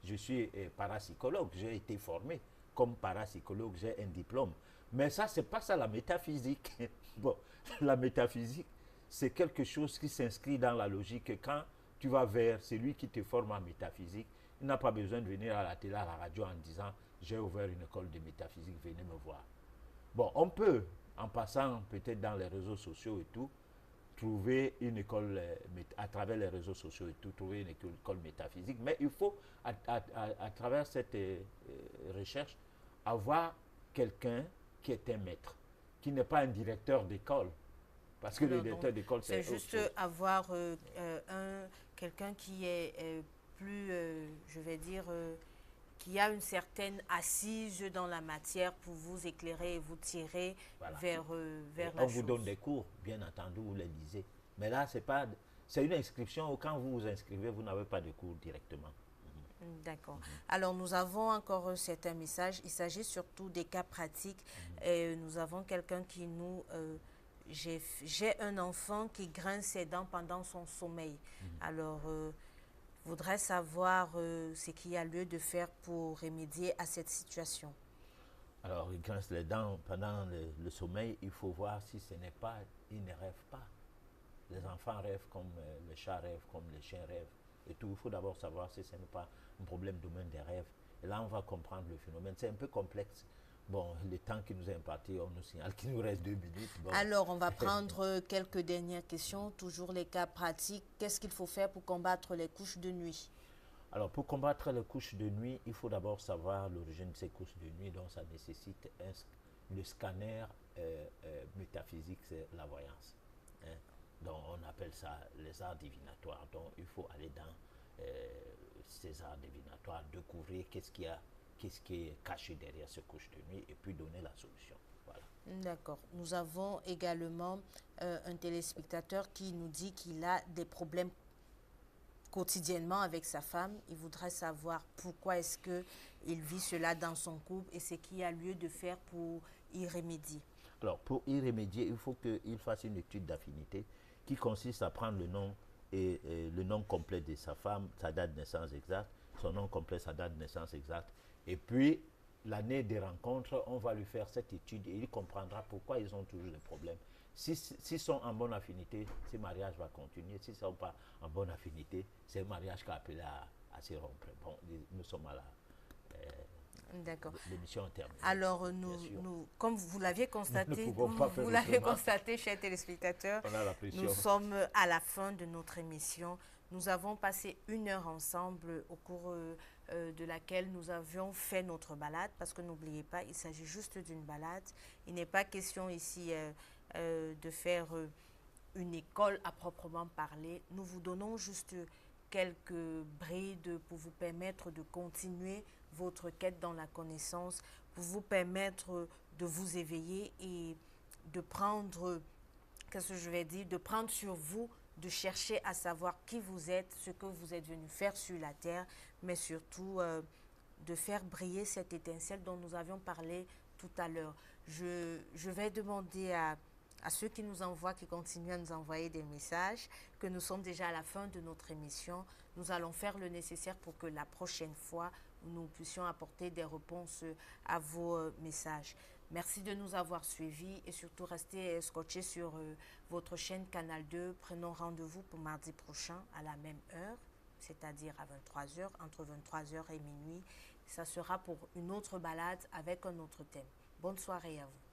je suis parapsychologue, j'ai été formé comme parapsychologue, j'ai un diplôme. Mais ça, c'est pas ça la métaphysique. Bon, la métaphysique, c'est quelque chose qui s'inscrit dans la logique. Quand tu vas vers celui qui te forme en métaphysique, il n'a pas besoin de venir à la télé, à la radio en disant « j'ai ouvert une école de métaphysique, venez me voir ». Bon, on peut, en passant peut-être dans les réseaux sociaux et tout, trouver une école, à travers les réseaux sociaux et tout, trouver une école métaphysique. Mais il faut, à travers cette recherche, avoir quelqu'un qui est un maître, qui n'est pas un directeur d'école. Parce que le directeur d'école, c'est juste avoir quelqu'un qui est plus, je vais dire, qui a une certaine assise dans la matière pour vous éclairer et vous tirer vers la chose. On vous donne des cours, bien entendu, vous les lisez. Mais là, c'est une inscription où quand vous vous inscrivez, vous n'avez pas de cours directement. D'accord. Alors, nous avons encore certains messages. Il s'agit surtout des cas pratiques. Nous avons quelqu'un qui nous... j'ai un enfant qui grince ses dents pendant son sommeil. Alors, voudrais savoir ce qu'il y a lieu de faire pour remédier à cette situation. Alors, il grince les dents pendant le sommeil. Il faut voir si ce n'est pas... Il ne rêve pas. Les enfants rêvent comme les chats rêvent, comme les chiens rêvent. Et tout, il faut d'abord savoir si ce n'est pas un problème domaine des rêves. Et là, on va comprendre le phénomène. C'est un peu complexe. Bon, le temps qui nous est imparti, on nous signale qu'il nous reste 2 minutes. Bon. Alors, on va prendre quelques dernières questions. Toujours les cas pratiques. Qu'est-ce qu'il faut faire pour combattre les couches de nuit? Alors, pour combattre les couches de nuit, il faut d'abord savoir l'origine de ces couches de nuit. Donc, ça nécessite le scanner métaphysique, c'est la voyance. Hein? Donc, on appelle ça les arts divinatoires. Donc, il faut aller dans ces arts divinatoires, découvrir qu'est-ce qui est caché derrière ces couches de nuit et puis donner la solution. Voilà. D'accord. Nous avons également un téléspectateur qui nous dit qu'il a des problèmes quotidiennement avec sa femme. Il voudrait savoir pourquoi est-ce qu'il vit cela dans son couple et ce qu'il y a lieu de faire pour y remédier. Alors, pour y remédier, il faut qu'il fasse une étude d'affinité qui consiste à prendre le nom et le nom complet de sa femme, sa date de naissance exacte, son nom complet, sa date de naissance exacte. Et puis, l'année des rencontres, on va lui faire cette étude et il comprendra pourquoi ils ont toujours des problèmes. S'ils sont en bonne affinité, ce mariage va continuer. S'ils ne sont pas en bonne affinité, c'est un mariage qui a appelé à se rompre. Bon, nous sommes à la... D'accord. L'émission est terminée. Alors, nous, comme vous l'aviez constaté, chers téléspectateurs, nous sommes à la fin de notre émission. Nous avons passé 1 heure ensemble au cours de laquelle nous avions fait notre balade, parce que n'oubliez pas, il s'agit juste d'une balade. Il n'est pas question ici de faire une école à proprement parler. Nous vous donnons juste quelques brides pour vous permettre de continuer votre quête dans la connaissance, pour vous permettre de vous éveiller et de prendre, qu'est-ce que je vais dire, de prendre sur vous, de chercher à savoir qui vous êtes, ce que vous êtes venu faire sur la terre, mais surtout de faire briller cette étincelle dont nous avions parlé tout à l'heure. Je vais demander à ceux qui nous envoient, qui continuent à nous envoyer des messages, que nous sommes déjà à la fin de notre émission. Nous allons faire le nécessaire pour que la prochaine fois, nous puissions apporter des réponses à vos messages. Merci de nous avoir suivis et surtout restez scotchés sur votre chaîne Canal 2. Prenons rendez-vous pour mardi prochain à la même heure, c'est-à-dire à 23h, entre 23h et minuit. Ça sera pour une autre balade avec un autre thème. Bonne soirée à vous.